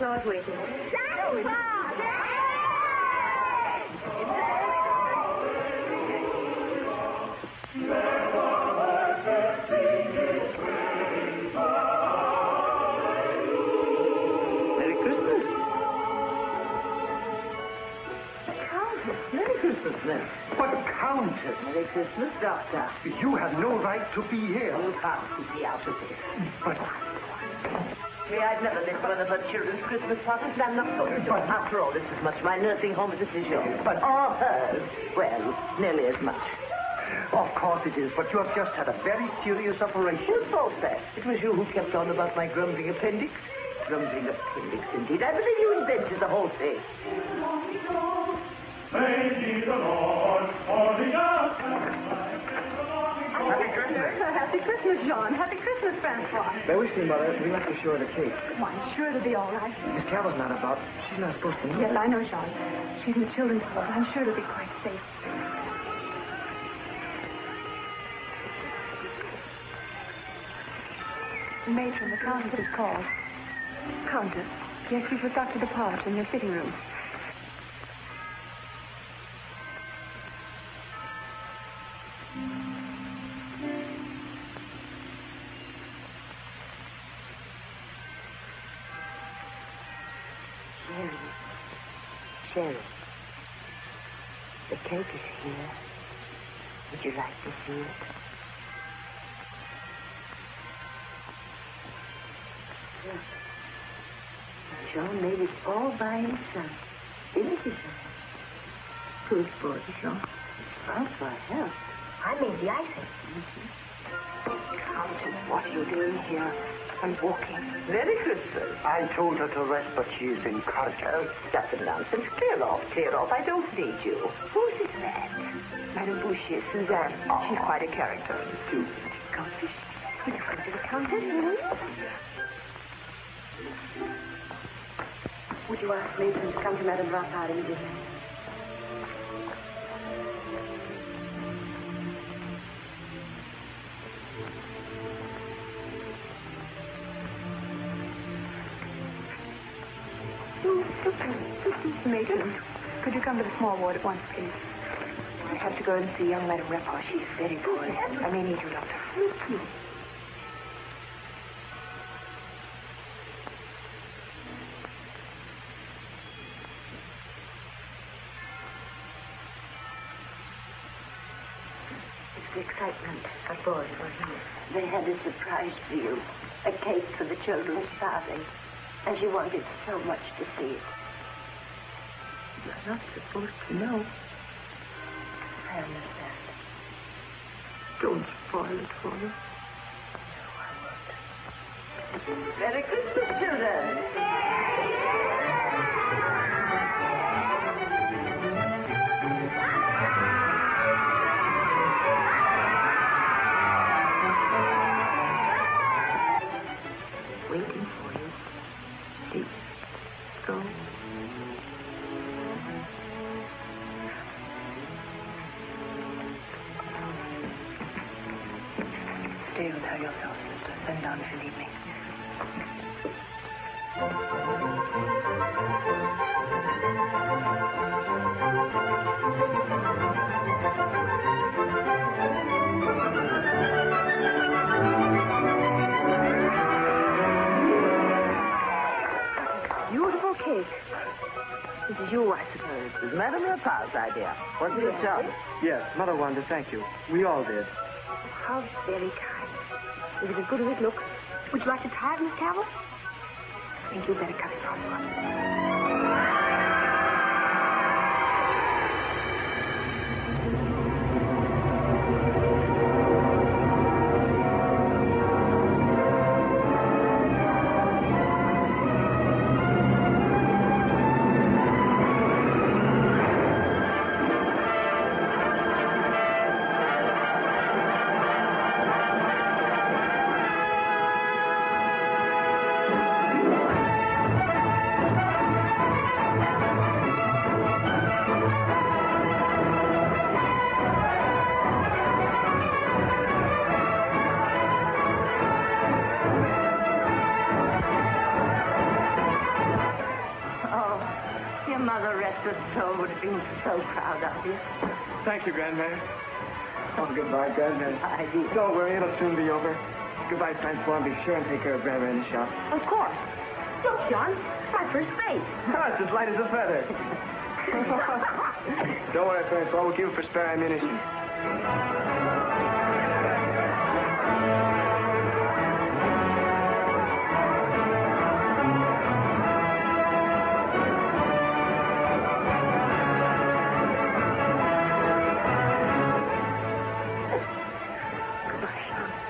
start waiting. Merry Christmas. Countess, Merry Christmas, then. But Countess, Merry Christmas, Doctor. you have no right to be here. You can't keep me out of this. But I've never missed one of her children's Christmas parties, and I'm not going to. After all, it's as much my nursing home as it is yours. But- Or hers. Well, nearly as much. of course it is, but you have just had a very serious operation. Who thought that? It was you who kept on about my grumbling appendix. Grumbling appendix, indeed. I believe you invented the whole thing. Praise ye the Lord for the earth. Happy Christmas. Happy Christmas, John. Happy Christmas, Francois. May we see, Mother? We left to show her the cake. Well, I'm sure it'll be all right. Miss Cavell's not about. She's not supposed to know. Yes, I know, John. She's in the children's ward. I'm sure it'll be quite safe. The matron, the Countess, is called. Countess? Yes, she's with Dr. DeParch in your sitting room. Sherry, the cake is here. Would you like to see it? Look. John made it all by himself. Didn't he, John? Good boy, John. Francois helped. I made the icing. Countess, what are you doing here? I'm walking. Merry Christmas. I told her to rest, but she is encouraged. Oh, stuff and nonsense. Clear off, clear off. I don't need you. Who's this man? Madame Boucher, Suzanne. Oh. She's quite a character. Too. Countess. Would you come to the Countess? Would you ask Mason to come to Madame Rampart immediately? Matron, could you come to the small ward at once, please? I have to go and see young Madame Rampart. She's very poorly. I may need you, Doctor. It's the excitement of boys were here. They had a surprise for you. A cake for the children's party. And she wanted so much to see it. You're not supposed to know. I understand. Don't spoil it for me. No, I won't. Merry Christmas, children. Waiting for you. Please, go. Stay with her yourself, sister. Send down if you need me. Beautiful cake. This is you, I suppose. It was Madame Rapal's idea. Wasn't it, John? Yes, Mother wanted to thank you. We all did. How very kind. Is it as good as it looks? Would you like to try it, Miss Cavell? I think you'd better cut it, Francois. Mother, rest her soul, would have been so proud of you. Thank you, Grandmother. Oh, goodbye, Grandmother. Bye, dear. Don't worry, it'll soon be over. Goodbye, Francois. Be sure and take care of Grandma in the shop. Of course. Look, John, my first base. Oh, it's as light as a feather. Don't worry, Francois. We'll keep it for spare ammunition.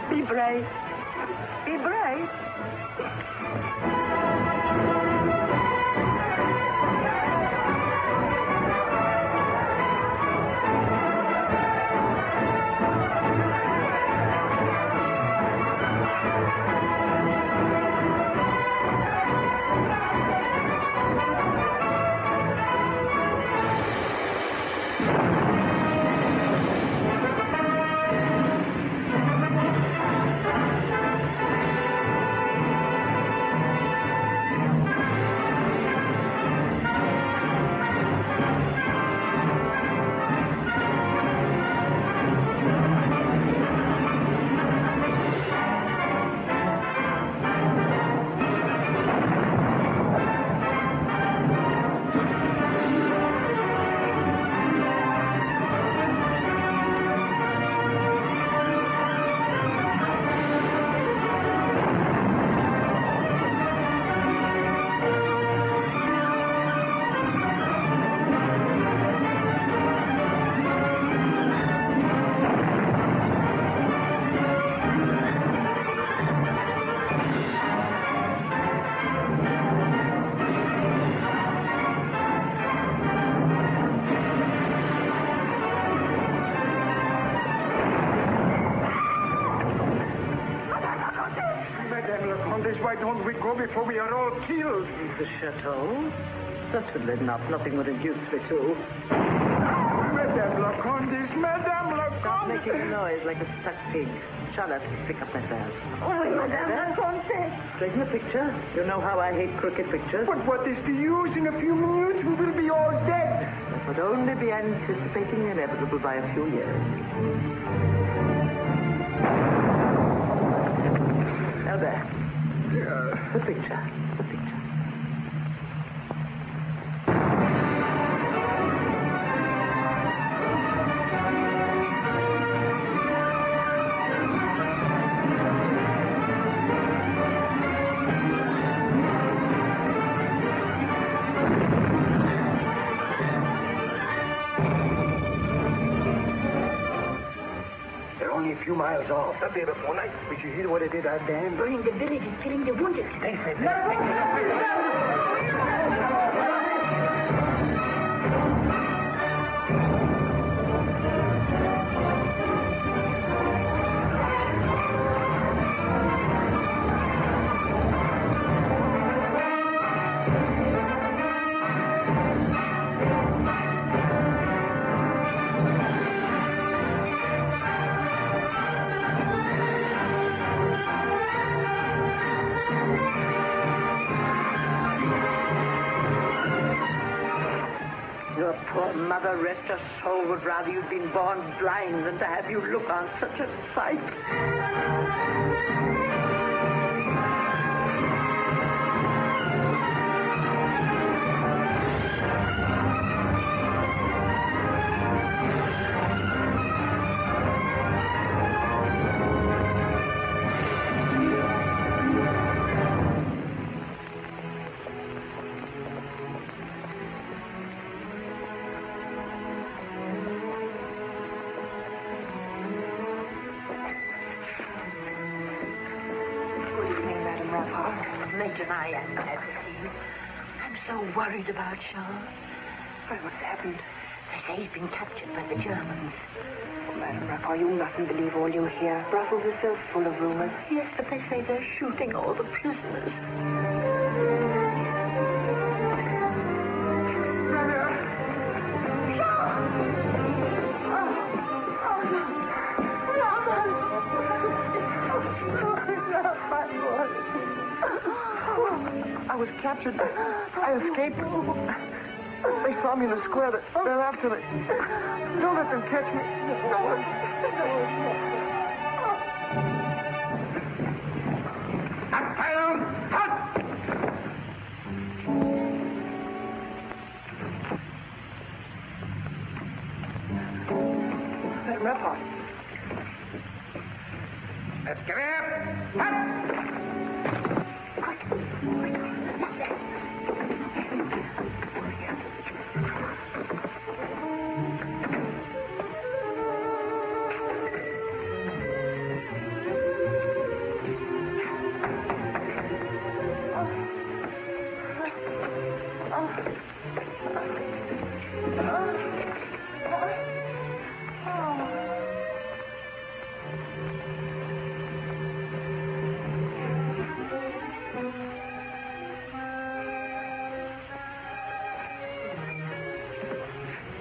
Be brave. Be brave. Why don't we go before we are all killed? The chateau? Certainly not. Nothing would induce me to. Madame la Comtesse, Madame la Stop Comtesse! making a noise like a stuck pig. Charlotte, pick up my fan. Oh, Madame la Comtesse. Straighten the picture. You know how I hate crooked pictures. But what is the use? In a few minutes we will be all dead. That would only be anticipating the inevitable by a few years. Now there. The picture. The picture. They're only a few miles off. They'll be here before night. Did you hear what they did at Dan? Burning the village and killing the wounded. Your poor mother, rest her soul, would rather you'd been born blind than to have you look on such a sight. Major, I am glad to see you. I'm so worried about Charles. Well, what's happened? They say he's been captured by the Germans. Oh, Madam Raphael, you mustn't believe all you hear. Brussels is so full of rumors. Yes, but they say they're shooting all the prisoners. I was captured. I escaped. They saw me in the square. They're after me. Don't let them catch me. Up, down, up! That rep on. Let's get up! Up!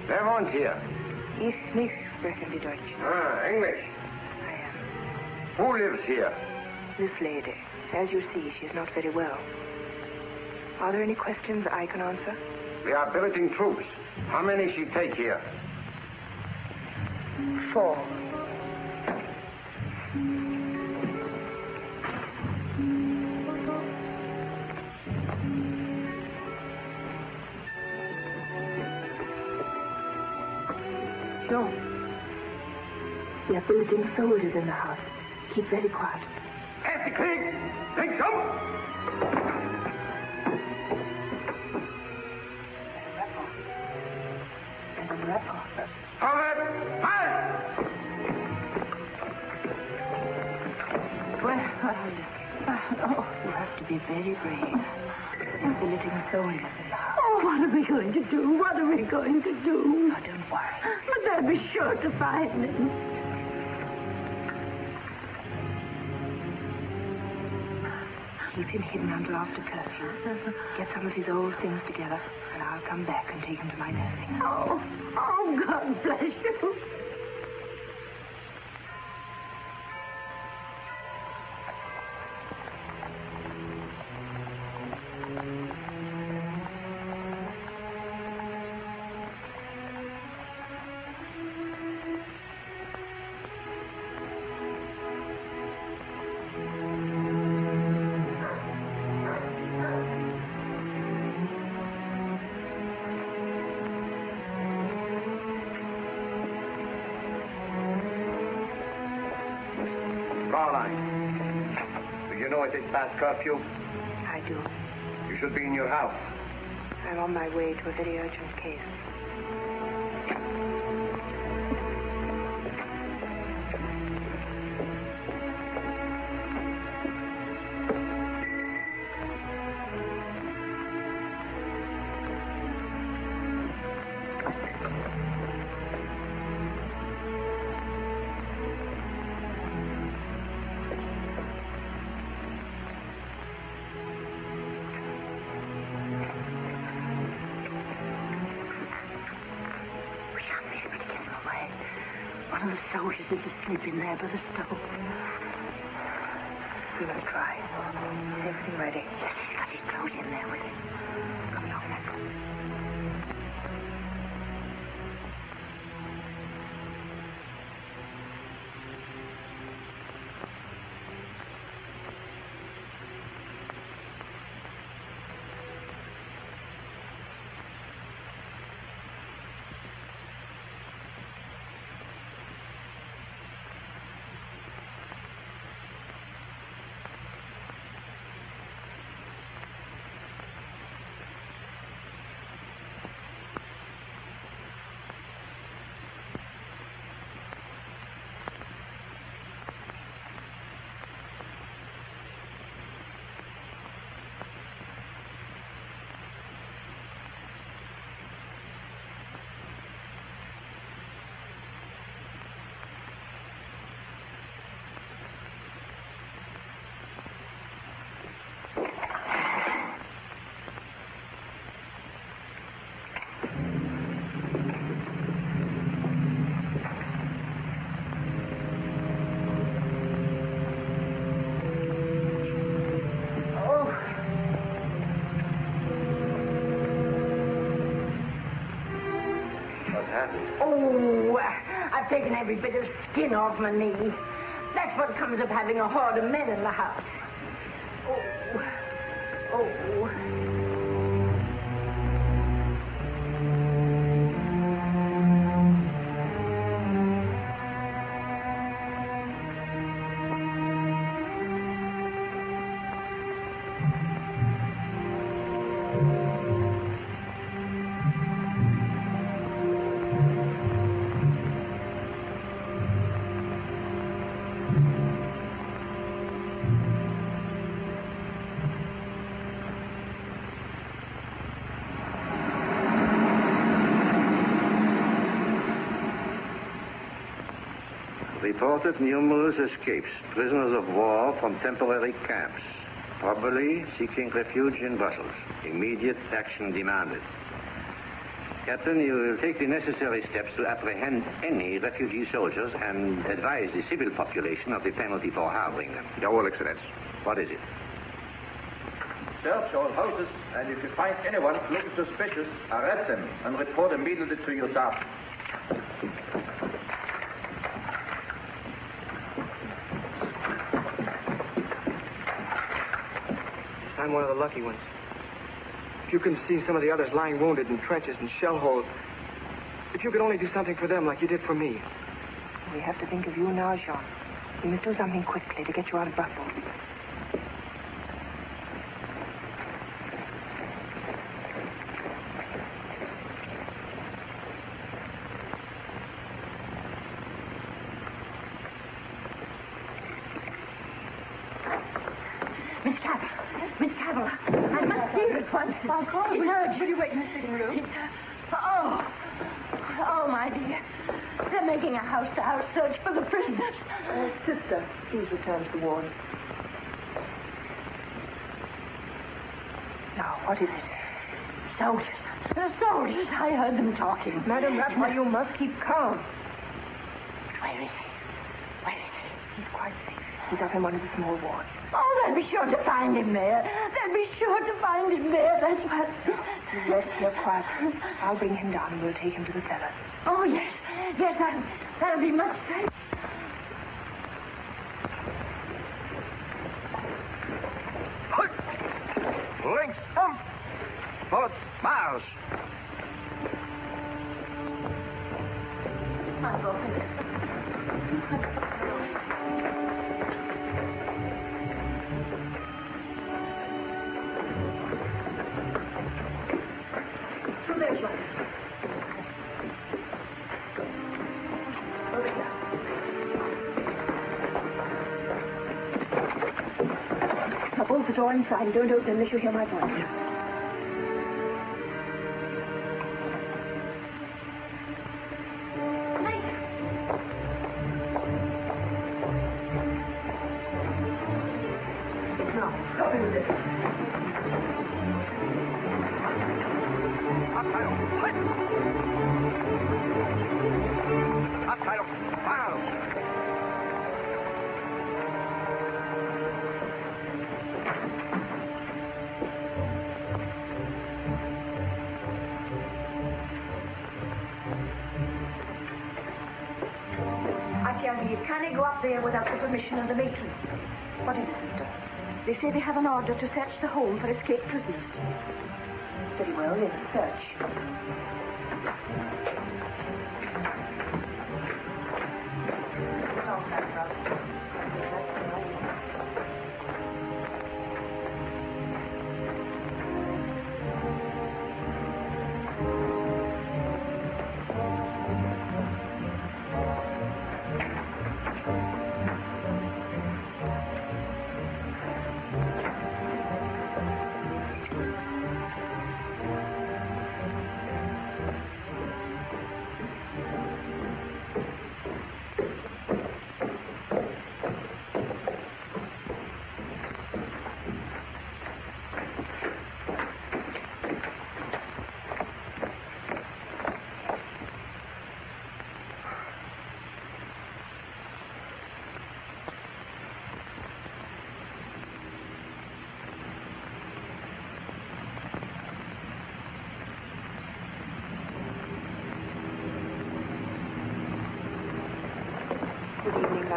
Wer wohnt hier? Ich nicht sprechen die Deutsch. Ah, English. I am. Who lives here? This lady. As you see, she's not very well. Are there any questions I can answer? We are billeting troops. How many she take here? 4. No. We are billeting soldiers in the house. Keep very quiet. Erste Krieg! Links um! And a rapper. Vorwärts! Halt! Well, listen. Oh, you have to be very brave. We're billeting soldiers in the house. Oh, what are we going to do? What are we going to do? Oh, don't worry. But they'll be sure to find him. Keep him hidden until after curfew. Get some of his old things together, and I'll come back and take him to my nursing home. Oh, God bless you. Fraulein, do you know it is past curfew? I do. You should be in your house. I'm on my way to a very urgent case. One of the soldiers is asleep in there by the stove. We must try. Is everything ready? Yes, he's got his clothes in there with him. Come along, then. happened? Oh, I've taken every bit of skin off my knee. That's what comes of having a horde of men in the house. Oh. Reported numerous escapes, prisoners of war from temporary camps, probably seeking refuge in Brussels. Immediate action demanded. Captain, you will take the necessary steps to apprehend any refugee soldiers and advise the civil population of the penalty for harboring them. Your Excellency. What is it? Search all houses, and if you find anyone looking suspicious, arrest them and report immediately to your sergeant. I'm one of the lucky ones. If you can see some of the others lying wounded in trenches and shell holes, if you could only do something for them like you did for me. We have to think of you now, Jean. We must do something quickly to get you out of Brussels. Miss Cavell, I must see you at once. I'll call you. Will you wait in the sitting room? Oh, my dear. They're making a house-to-house search for the prisoners. Sister, please return to the wards. Now, what is it? Soldiers. The soldiers. I heard them talking. Madam, that's why you must keep calm. Where is he? Where is he? He's quite safe. He's up in one of the small wards. Oh, they'll be sure to find him there. They'll be sure to find him there. That's what... You rest here quietly. I'll bring him down and we'll take him to the cellars. Oh, yes. Yes, that'll be much safer. Links, Port, Mars. Now bolt the door inside and don't open unless you hear my voice. Can they go up there without the permission of the matron? What is it, sister? They say they have an order to search the home for escaped prisoners. Very well, let us search.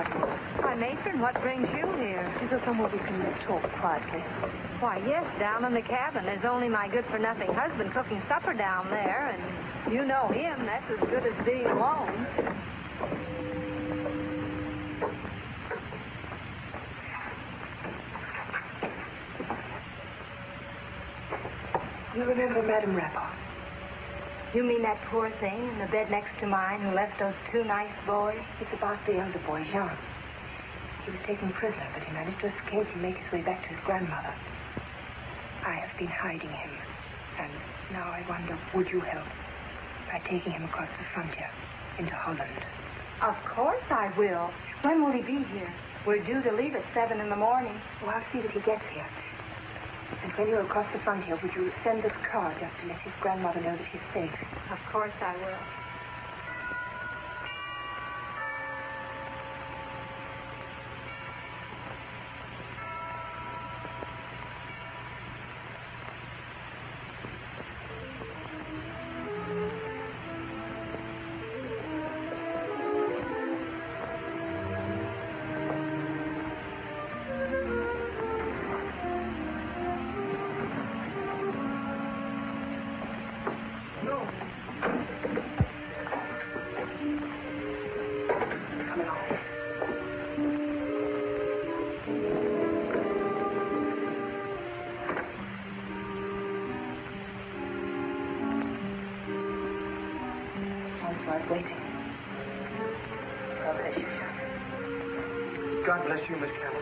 Cavell. Why, matron, what brings you here? Is there somewhere we can talk quietly? Why, yes, down in the cabin. There's only my good-for-nothing husband cooking supper down there, and you know him. That's as good as being alone. You remember Madame Rapport? You mean that poor thing in the bed next to mine who left those two nice boys? It's about the elder boy, Jean. He was taken prisoner, but he managed to escape and make his way back to his grandmother. I have been hiding him, and now I wonder, would you help by taking him across the frontier into Holland? Of course I will. When will he be here? We're due to leave at 7 in the morning. Oh, I'll see that he gets here. And when you're across the frontier, would you send this card just to let his grandmother know that he's safe? Of course I will. Waiting. God bless you, Jean. God bless you, Miss Cavell.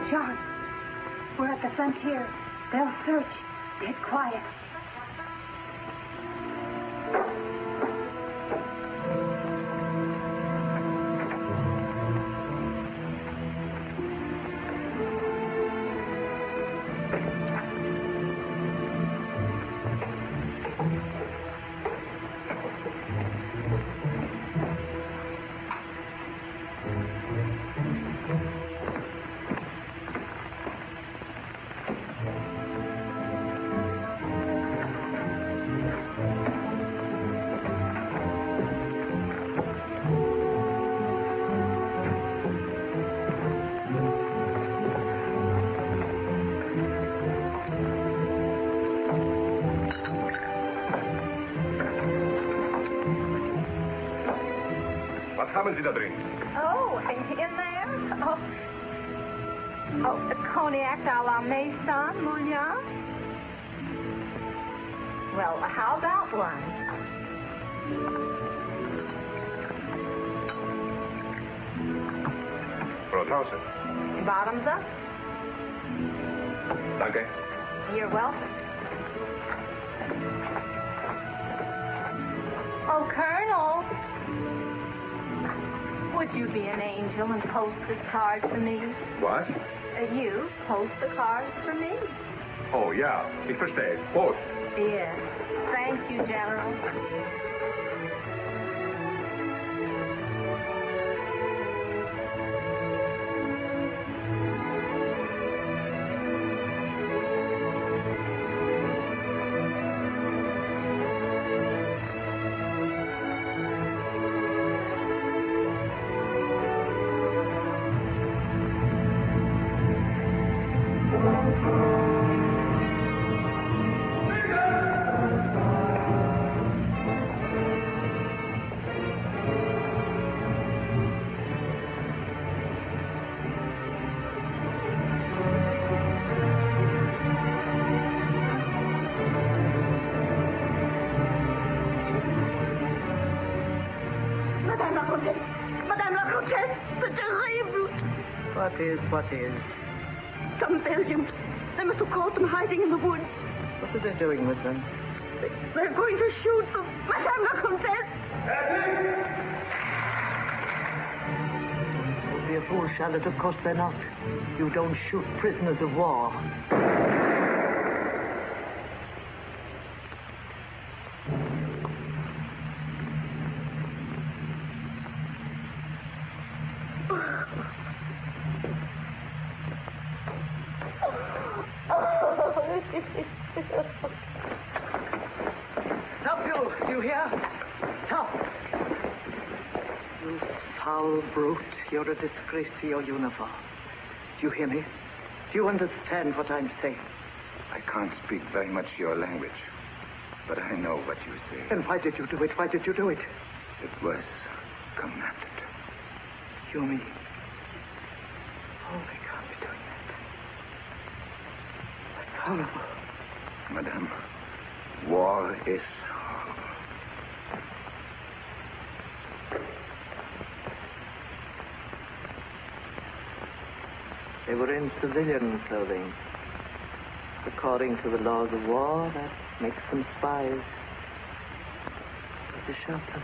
John, we're at the frontier. They'll search. Dead quiet. Was haben Sie da drin? Oh, in there? Oh, cognac a la Maison, Moulin? Well, how about one? Rothausen. Bottoms up? Danke. You're welcome. Oh, Colonel. Would you be an angel and post this card for me? Was? You post the card for me. Oh, ja, ich verstehe. Post. Yes. Thank you, General. What is? Some Belgians. They must have caught them hiding in the woods. What are they doing with them? They're going to shoot them. Madame la Comtesse. Don't be a fool, Charlotte. Of course they're not. You don't shoot prisoners of war. Stop, you hear? Stop! You foul brute. You're a disgrace to your uniform. Do you hear me? Do you understand what I'm saying? I can't speak very much your language, but I know what you say. Then why did you do it? Why did you do it? It was commanded. You mean? Oh, they can't be doing that. That's horrible. Madame, war is horrible. They were in civilian clothing. According to the laws of war, that makes them spies. So they shot them.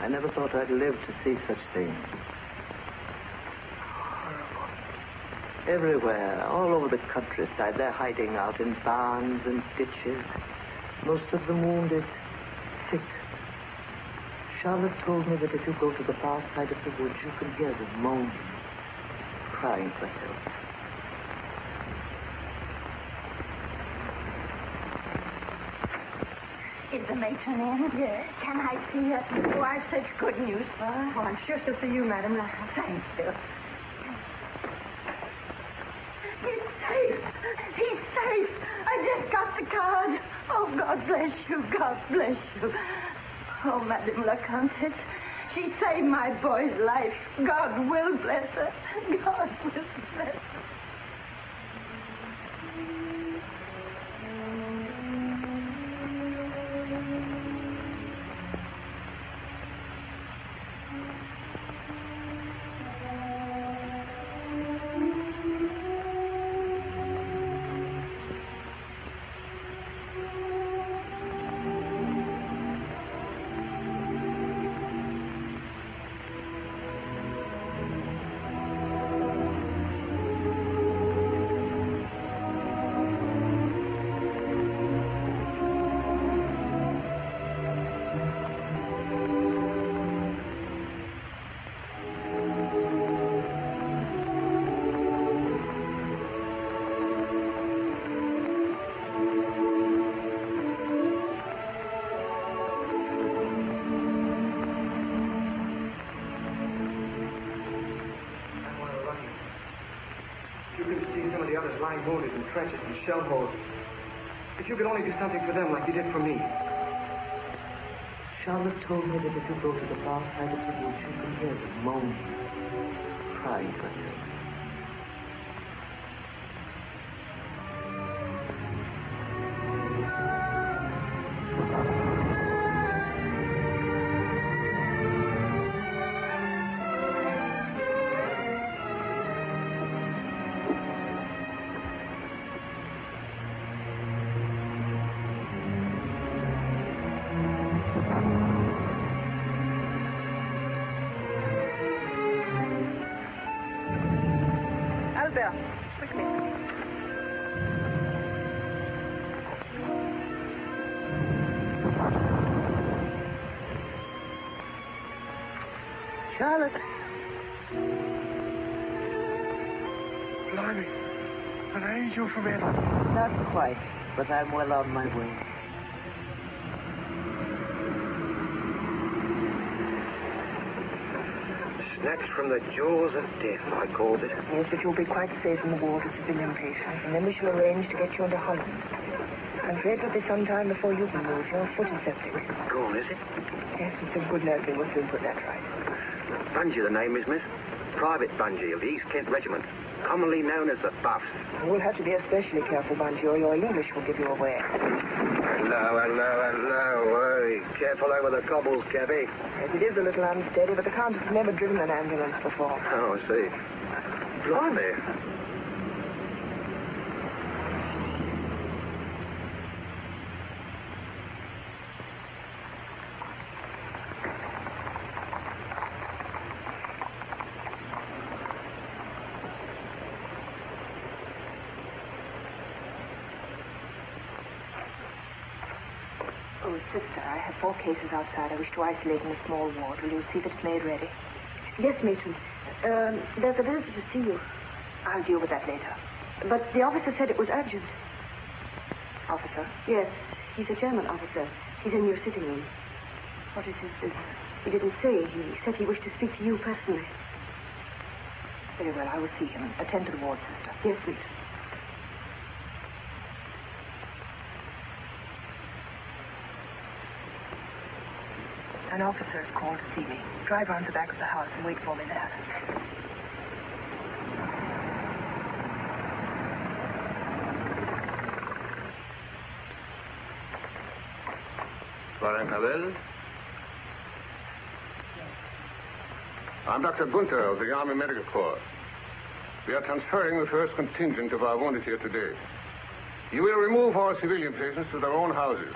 I never thought I'd live to see such things. Horrible. Everywhere, all over the countryside, they're hiding out in barns and ditches. Most of them wounded, sick. Charlotte told me that if you go to the far side of the woods, you can hear them moaning, crying for help. Is the matron in? Yes. Can I see her? Oh, I've such good news for her. Oh, I'm sure she'll see you, Madam. Thank you. He's safe. He's safe. I just got the card. Oh, God bless you. God bless you. Oh, Madame la Comtesse, she saved my boy's life. God will bless her. God will bless her. Lying wounded in trenches and shell holes. If you could only do something for them like you did for me. Charlotte told me that if you go to the far side of the woods, you can hear them moaning, crying for help. Quickly. Charlotte. Blimey. An angel from heaven. Not quite, but I'm well on my way. Snatched from the jaws of death, I calls it. Yes, but you'll be quite safe in the ward of civilian patients, and then we shall arrange to get you into Holland. I'm afraid it'll be some time before you can move. Your foot is septic. Gone, is it? Yes, but some good nursing will soon put that right. Bungie, the name is, miss. Private Bungie of the East Kent Regiment, commonly known as the Buffs. You'll have to be especially careful, Bungie, or your English will give you away. Hello. Hey, careful over the cobbles, Cavell. Yes, it is a little unsteady, but the Countess has never driven an ambulance before. Oh, I see. Blimey. Sister, I have 4 cases outside. I wish to isolate in a small ward. Will you see that it's made ready? Yes, matron. There's a visitor to see you. I'll deal with that later. But the officer said it was urgent. Officer? Yes, he's a German officer. He's in your sitting room. What is his business? He didn't say. He said he wished to speak to you personally. Very well, I will see him. Attend to the ward, Sister. Yes, matron. An officer has called to see me. Drive round to the back of the house and wait for me there. Cavell? I'm Dr. Gunther of the Army Medical Corps. We are transferring the first contingent of our wounded here today. You will remove all civilian patients to their own houses.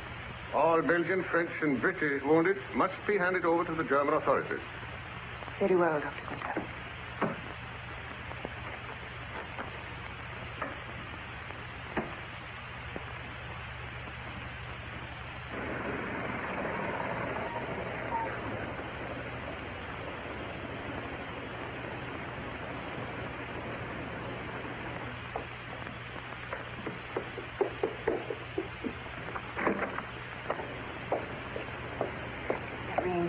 All Belgian, French, and British wounded must be handed over to the German authorities. Very well, Dr. Gunther.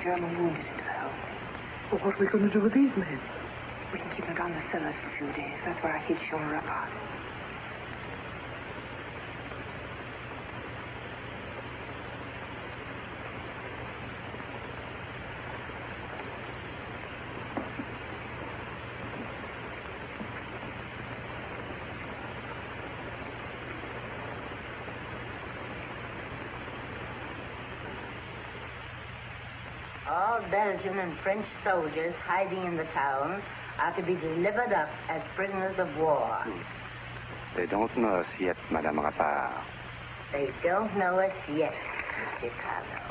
German wounded into the home. Well, what are we going to do with these men? We can keep them down in the cellars for a few days. That's where our kids shown her up out. All Belgian and French soldiers hiding in the town are to be delivered up as prisoners of war. They don't know us yet, Madame Rappard. They don't know us yet, Mr. Cavell.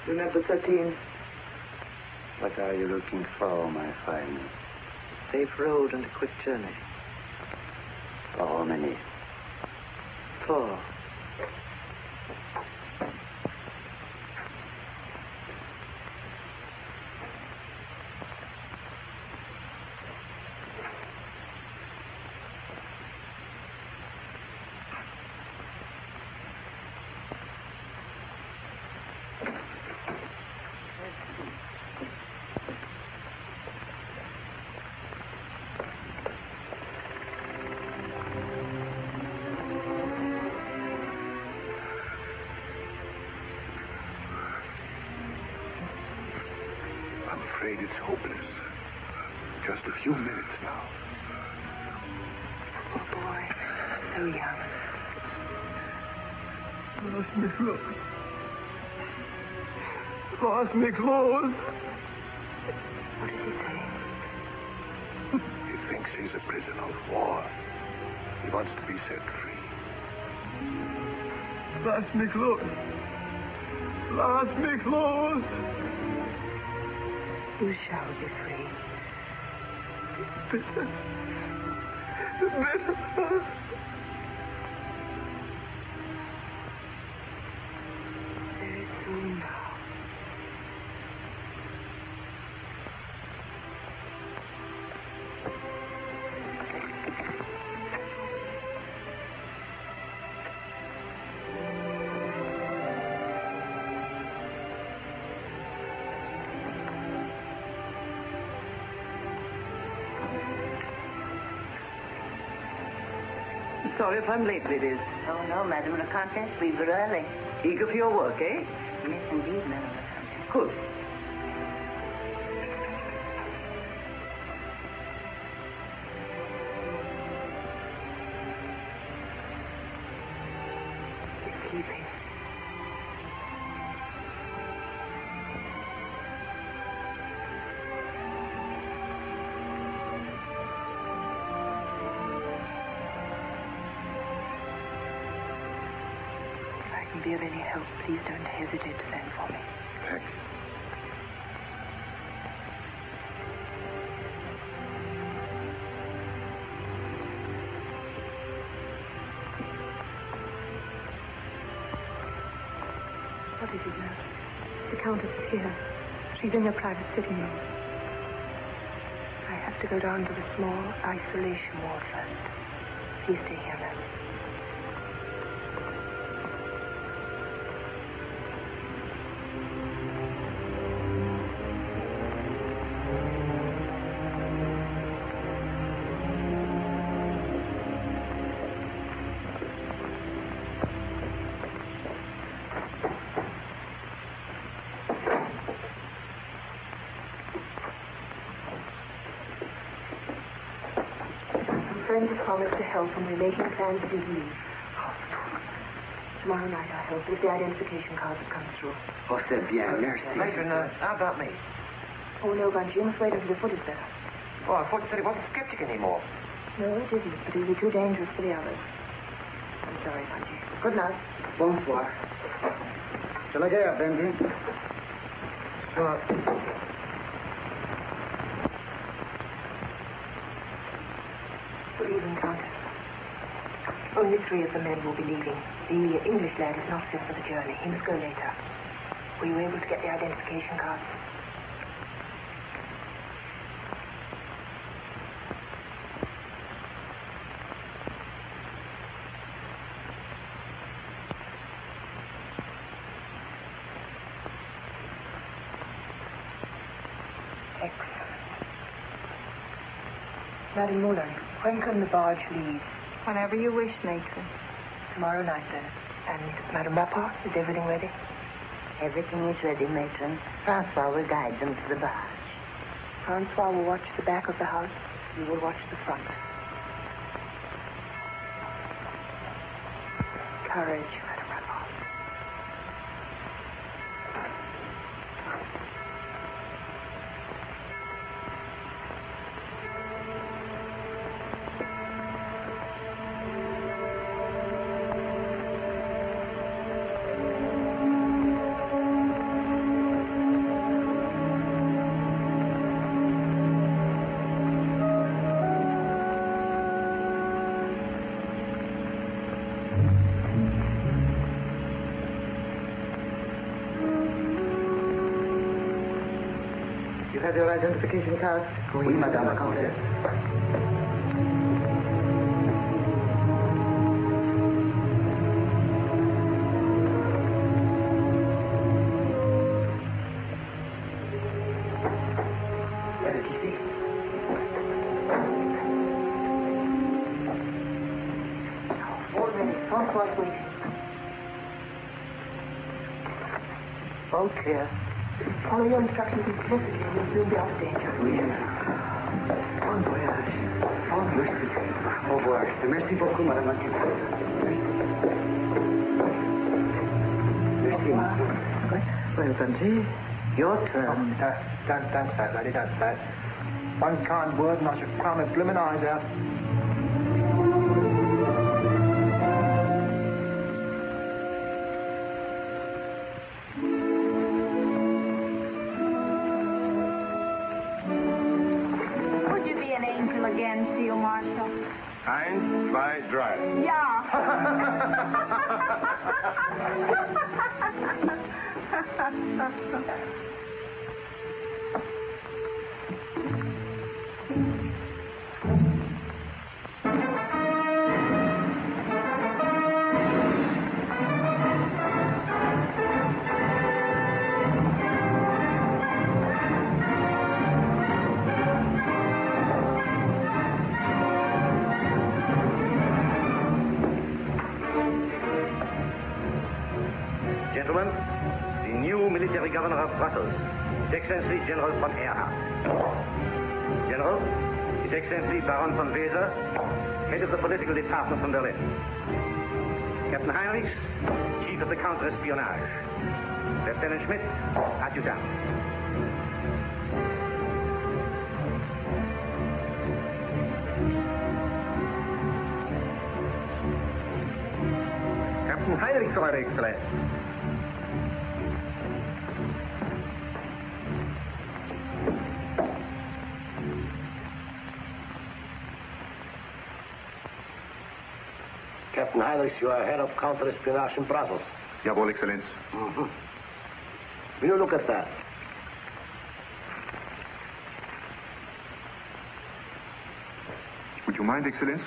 Number 13. What are you looking for, my friend? Safe road and a quick journey. For how many? 4. I'm afraid it's hopeless. Just a few minutes now. Poor boy. So young. Lost me clothes. Lost me clothes. What does he say? He thinks he's a prisoner of war. He wants to be set free. Lost me clothes. Lost me clothes. You shall be free. Bitter. Bitter. Very soon now. Sorry if I'm late, ladies. Oh, no, Madame la Comtesse, we were early. Eager for your work, eh? Yes, indeed, Madame la Comtesse. Good. He's sleeping. If I can be of any help, please don't hesitate to send for me. Thank you. What is it, nurse? The Countess is here. She's in her private sitting room. I have to go down to the small isolation ward first. Please stay here, nurse. Friends have promised to help, and we're making plans to leave. Tomorrow night I'll help if the identification cards have come through. Oh, c'est bien, merci. Matron, how about me? Oh, no, Bunch, you must wait until the foot is better. Oh, I thought you said he wasn't skeptic anymore. No, it isn't, but it'll be too dangerous for the others. I'm sorry, Bunchy. Good night. Bonsoir. Shall I get up, Benji? Sure. Good evening, Countess. Only 3 of the men will be leaving. The English lad is not fit for the journey. He must go later. Were you able to get the identification cards? Excellent. Madam Mullen, when can the barge leave? Whenever you wish, matron. Tomorrow night, then. And Madam Rapport, is everything ready? Everything is ready, matron. Francois will guide them to the barge. Francois will watch the back of the house. You will watch the front. Courage, Madam Rapport. You have your identification card? Oui, Madame la Comtesse. Elle est ici. Now, 4 minutes. Francois is waiting. All clear. Follow your instructions implicitly and you'll soon be out of danger. Oui. Bon voyage. Oh, merci. Au revoir. Merci beaucoup, Madame la Comtesse. Merci. Well, Bunty, your turn. Don't say it, lady, don't say it. One kind word and I should cry my blooming eyes out. Would you be an angel again, Seal Marshal? 1, 2, 3. Yeah. Gentlemen, the new military governor of Brussels, His Excellency General von Erhard. General, His Excellency Baron von Weser, head of the political department from Berlin. Captain Heinrichs, chief of the counter-espionage. Lieutenant Schmidt, adjutant. Captain Heinrich, Your Excellenz. Captain Heinrich, you are head of counter-espionage in Brussels. Jawohl, Exzellenz. Will you look at that? Would you mind, Excellenz?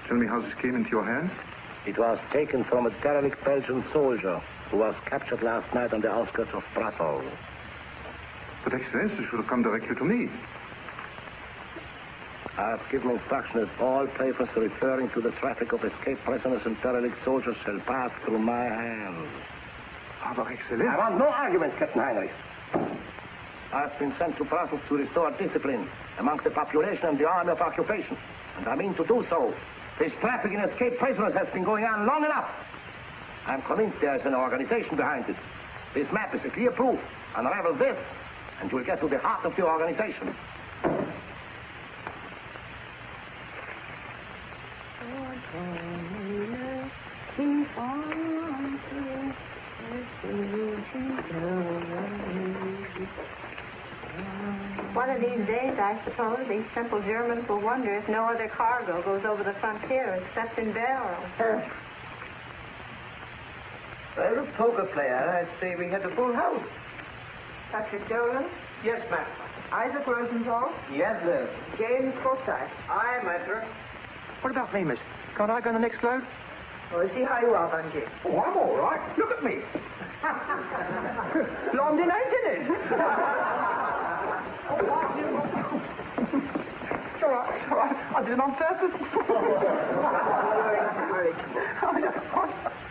Tell me how this came into your hands? It was taken from a derelict Belgian soldier who was captured last night on the outskirts of Brussels. But, Excellenz, it should have come directly to me. I have given instruction that all papers referring to the traffic of escaped prisoners and derelict soldiers shall pass through my hands. Aber, Excellenz... I want no arguments, Captain Heinrich. I have been sent to Brussels to restore discipline amongst the population and the army of occupation. And I mean to do so. This traffic in escaped prisoners has been going on long enough. I'm convinced there is an organization behind it. This map is a clear proof. Unravel this, and you'll get to the heart of the organization. One of these days, I suppose, these simple Germans will wonder if no other cargo goes over the frontier except in barrels. Well, a poker player, I'd say we had a full house. Patrick Dolan? Yes, ma'am. Isaac Rosenthal? Yes, sir. James Forsyth? Aye, master. What about me, miss? Can't I go on the next load? Well, see how you are, Bungie. Oh, I'm all right. Look at me. Blondie ain't in it. It's all right. It's all right. I did it on purpose.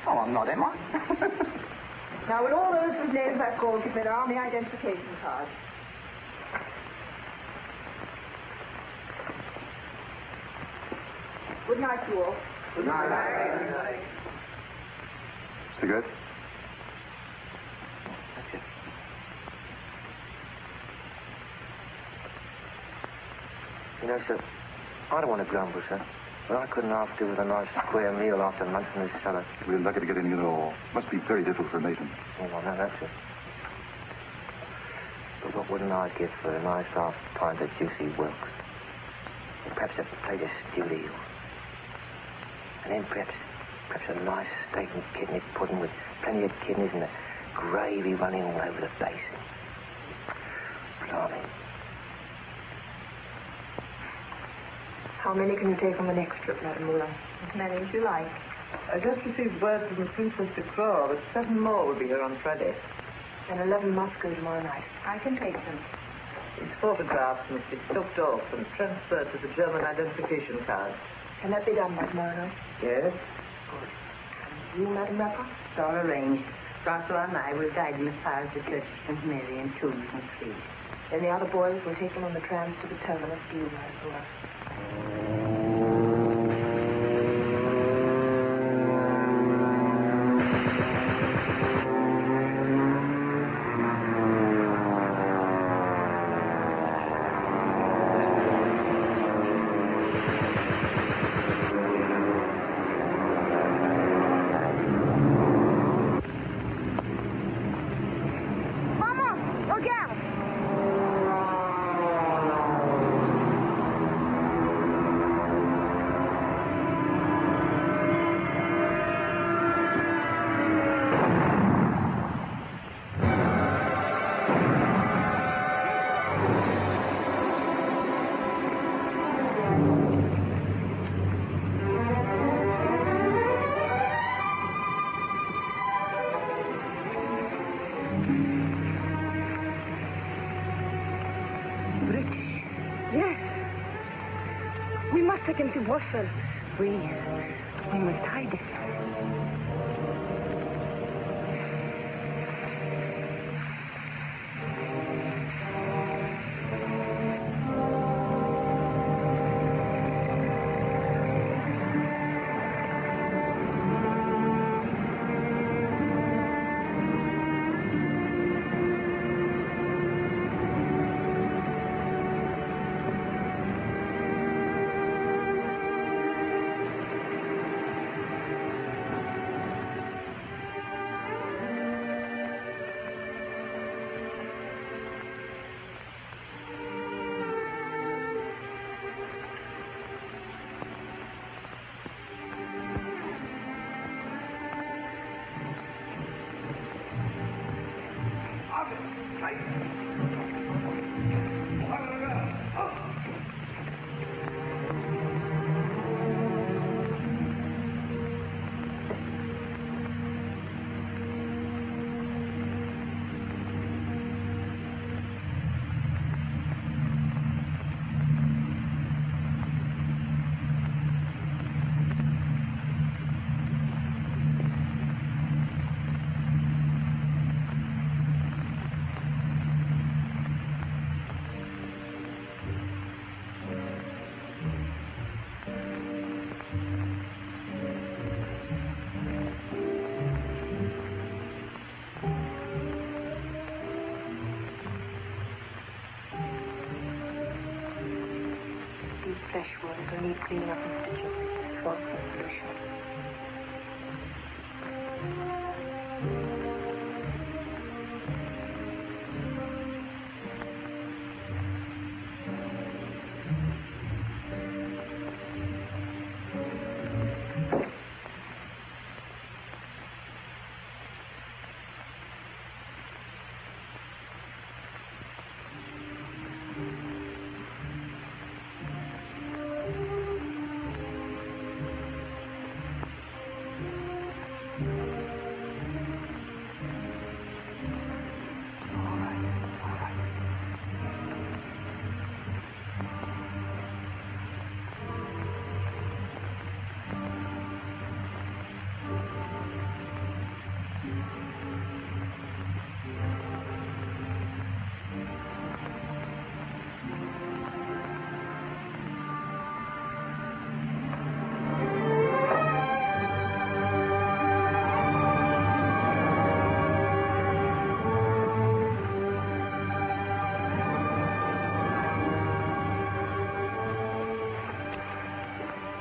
Oh, I'm not, am I? Now, will all those whose names I've called give me their army identification cards? Good night, you all. Good night. Cigarette? That's it. You know, sir, I don't want to grumble, sir, but I couldn't half do with a nice square meal after lunch in this cellar. We're lucky to get any at all. Must be very difficult for a mason. Oh, well, no, that's it. But what wouldn't I give for a nice half pint of juicy Wilkes? And perhaps a plate of stewed eel. And then perhaps a nice steak and kidney pudding with plenty of kidneys and the gravy running all over the basin. Blimey. How many can you take on the next trip, Madame Moulin? As many as you like. I just received word from the Princess de Croix that 7 more will be here on Friday. And 11 must go tomorrow night. I can take them. These photographs must be took off and transferred to the German identification card. Can that be done by tomorrow night? Yes? Good. And you, Madame Rapper? It's all arranged. Francois and I will guide them as far as the Church of St. Mary and Tombs and Street. Then the other boys will take them on the trams to the terminus to you, Madame Moulin. Take him to Brussels. We must hide. up and stitching. Swabs and solution.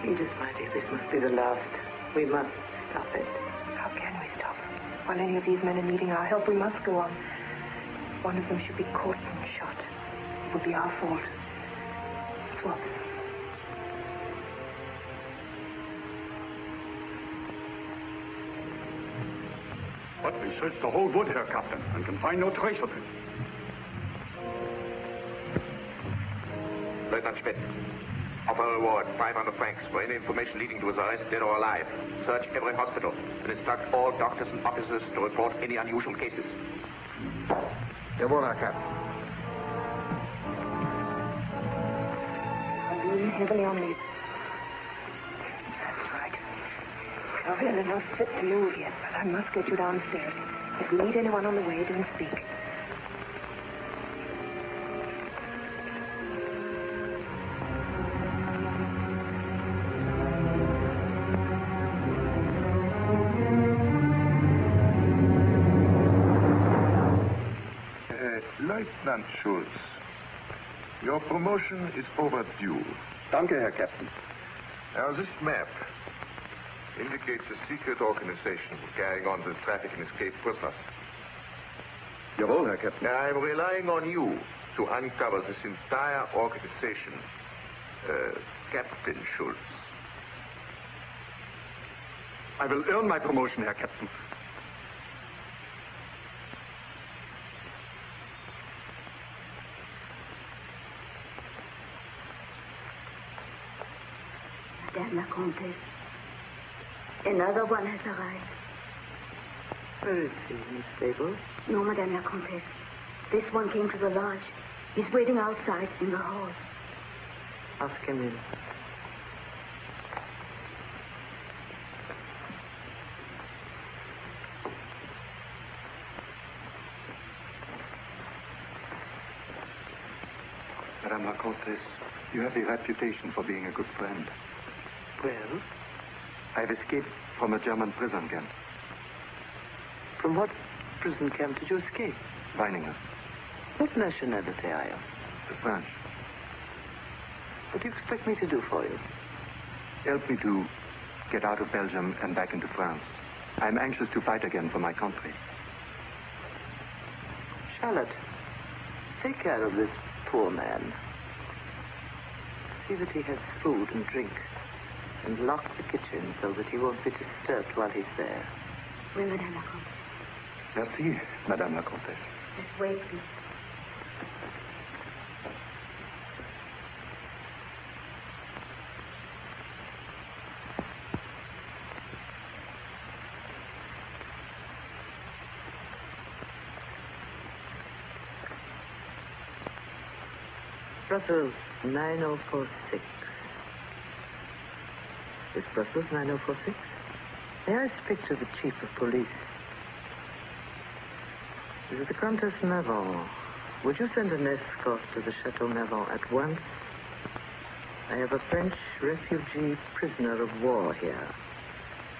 Edith, my dear, this must be the last. We must stop it. How can we stop? While any of these men are needing our help, we must go on. One of them should be caught and shot. It would be our fault. Swabs. But we searched the whole wood, Herr Captain, and can find no trace of him. Lieutenant Schmidt, offer a reward, 500 francs, for any information leading to his arrest, dead or alive. Search every hospital, and instruct all doctors and officers to report any unusual cases. Jawohl, Herr Captain. I'm leaning heavily on me. That's right. Cavell is not fit to move yet, but I must get you downstairs. If we meet anyone on the way, don't speak. Lieutenant Schultz, your promotion is overdue. Danke, Herr Captain. Now, this map indicates a secret organization carrying on the traffic in escaped prisoners. Jawohl, Herr Captain. I'm relying on you to uncover this entire organization, Captain Schultz. I will earn my promotion, Herr Captain. Madame la Comtesse, another one has arrived. Where is he? In the stable? No, Madame la Comtesse. This one came to the lodge. He's waiting outside in the hall. Ask him in. Madame la Comtesse, you have a reputation for being a good friend. Well? I've escaped from a German prison camp. From what prison camp did you escape? Weininger. What nationality are you? The French. What do you expect me to do for you? Help me to get out of Belgium and back into France. I'm anxious to fight again for my country. Charlotte, take care of this poor man. See that he has food and drink. And lock the kitchen so that he won't be disturbed while he's there. Oui, Madame la Comtesse. Merci, Madame la Comtesse. Just wait, please. Brussels 9046. Is Brussels 9046? May I speak to the chief of police? Is it the Countess Cavell? Would you send an escort to the Chateau Cavell at once? I have a French refugee prisoner of war here.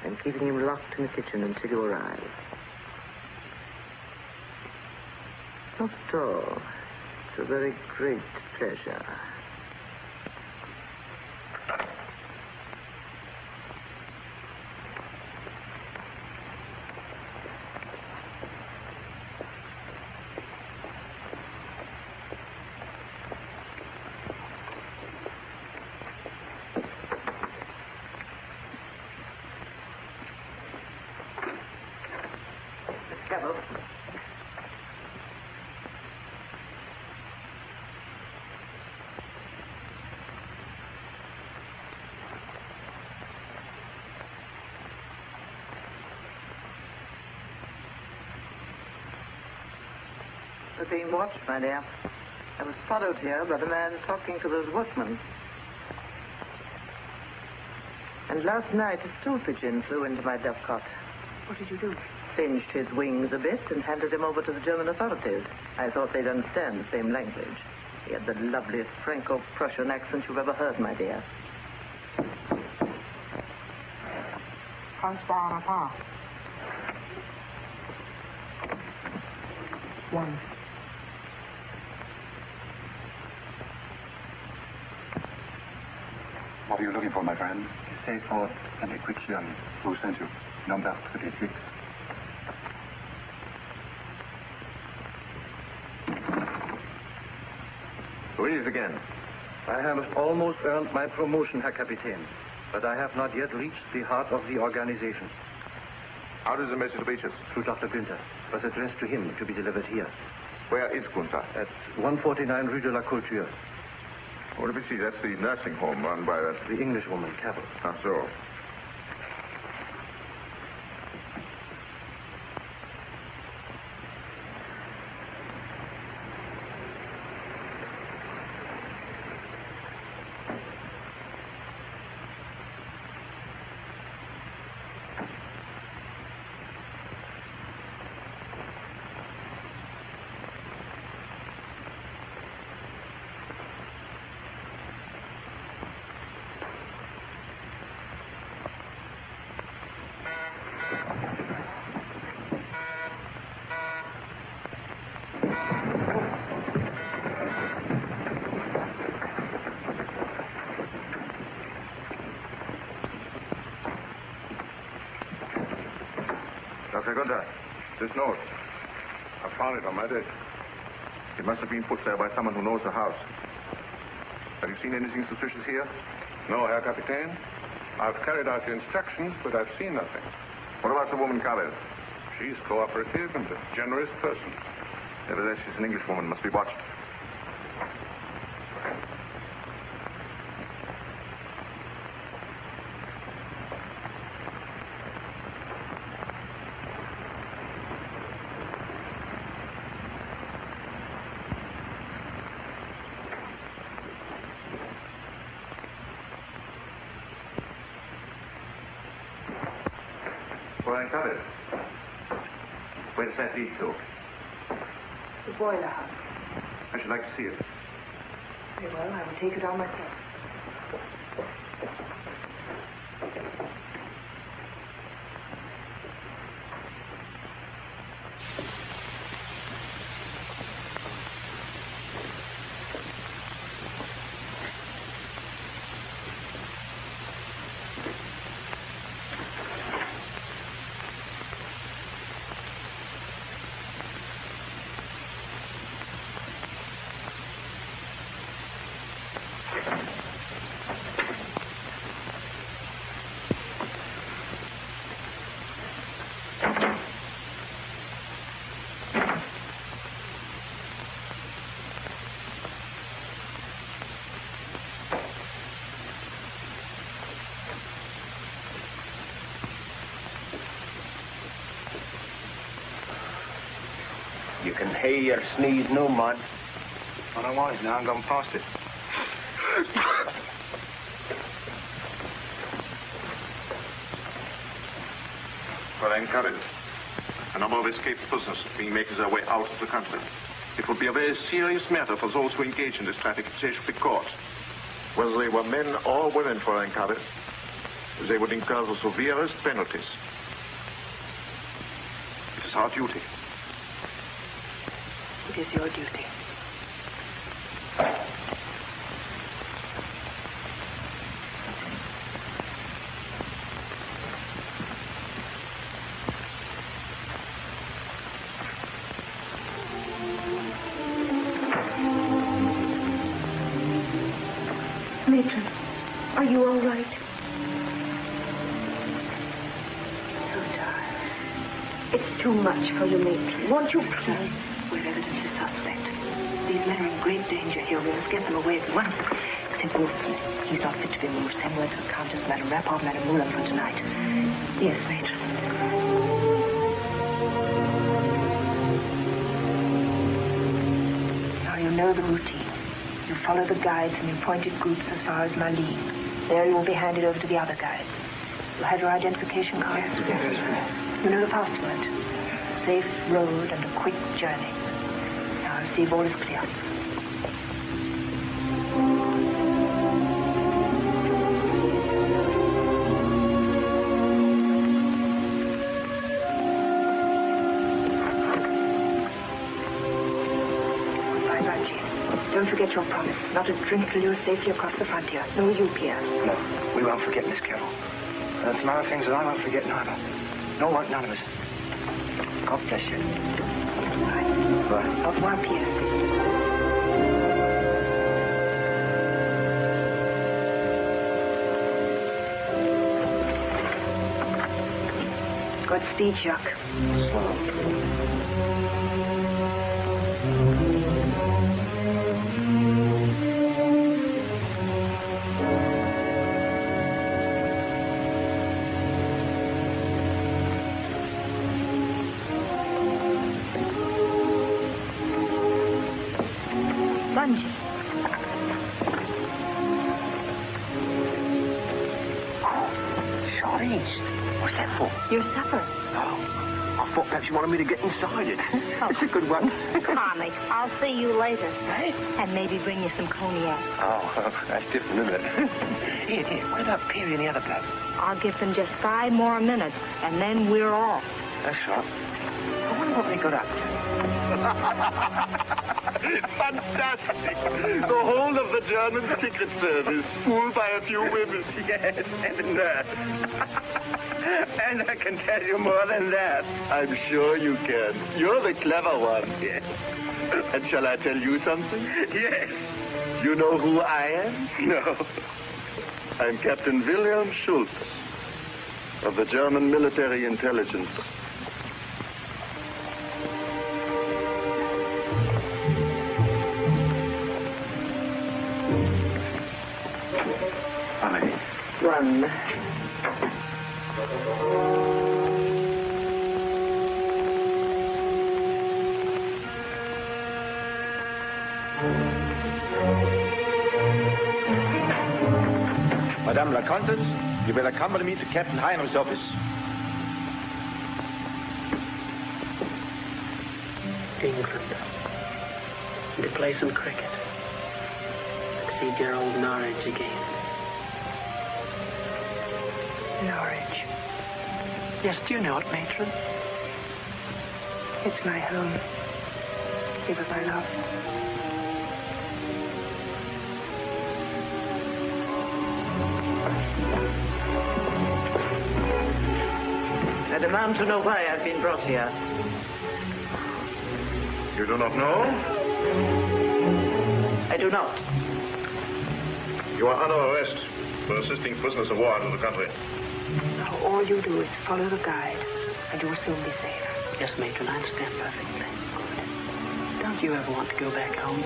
I'm keeping him locked in the kitchen until you arrive. Not at all. It's a very great pleasure. We're being watched, my dear. I was followed here by the man talking to those workmen. And last night, a stool pigeon flew into my dovecot. What did you do? Singed his wings a bit and handed him over to the German authorities. I thought they'd understand the same language. He had the loveliest Franco-Prussian accent you've ever heard, my dear. One. What are you looking for, my friend? A safe for and a quick journey. Who sent you? Number 36. Read it again. I have almost earned my promotion, Herr Kapitän, but I have not yet reached the heart of the organization. How does the message reach us? Through Dr. Günther. It was addressed to him to be delivered here. Where is Gunther? At 149 Rue de la Culture. Oh, let me see. That's the nursing home run by that... The Englishwoman, Cavell. Ah, so. Dr. Gunther, this note. I found it on my desk. It must have been put there by someone who knows the house. Have you seen anything suspicious here? No, Herr Kapitän. I've carried out the instructions, but I've seen nothing. What about the woman Cavell? She's cooperative and a generous person. Nevertheless, she's an Englishwoman, must be watched. Fräulein Cavell. Where does that lead to? The boiler house. I should like to see it. Very well, I will take it on myself. You can hear your sneeze no, Mud. Well, I was now. I'm going past it. Fräulein Cavell, a number of escaped prisoners are being making their way out of the country. It would be a very serious matter for those who engage in this traffic if they should be caught. Whether they were men or women, Fräulein Cavell, they would incur the severest penalties. It is our duty. It is your duty. Matron, are you all right? Sweetheart, It's too much for you, Matron. Won't you please? we've evidently suspect. These men are in great danger here. We must get them away at once. Except Wilson. He's not fit to be moved. Send word to the Countess, Madame Rapport, Madame Moulin for tonight. Yes, Matron. know the routine. You follow the guides in appointed groups as far as Malines. There you will be handed over to the other guides. You have your identification cards? Yes. You know the password. Safe road and a quick journey. Now I'll see if all is clear. Don't forget your promise, not a drink till you're safely across the frontier. No, you, Pierre. No, we won't forget, Miss Cavell. There's some other things that I won't forget neither. No one, none of us. God bless you. Bye. Bye. Au revoir, Pierre. Godspeed, Jacques. Slow. Bungie. Sardines. What's that for? Your supper. Oh, I thought perhaps you wanted me to get inside it. It's a good one. Conley, I'll see you later. Hey? And maybe bring you some cognac. Oh, that's different, isn't it? Here. What about Perry and the other bloke? I'll give them just 5 more minutes, and then we're off. That's right. I wonder what they got up to. Fantastic! The whole of the German Secret Service fooled by a few women. Yes, and nurse. And I can tell you more than that. I'm sure you can. You're the clever one. Yes. And shall I tell you something? Yes. You know who I am? No. I'm Captain Wilhelm Schultz of the German Military Intelligence. One. Madame la Comtesse, you will accompany me to Captain Heinrich's office. England. To play some cricket. To see dear old Norwich again. Norwich. Yes, do you know it, matron? It's my home. Give it my love. I demand to know why I've been brought here. You do not know? I do not. You are under arrest for assisting prisoners of war into the country. Now, all you do is follow the guide, and you will soon be safe. Yes, matron, I understand perfectly. Good. Don't you ever want to go back home?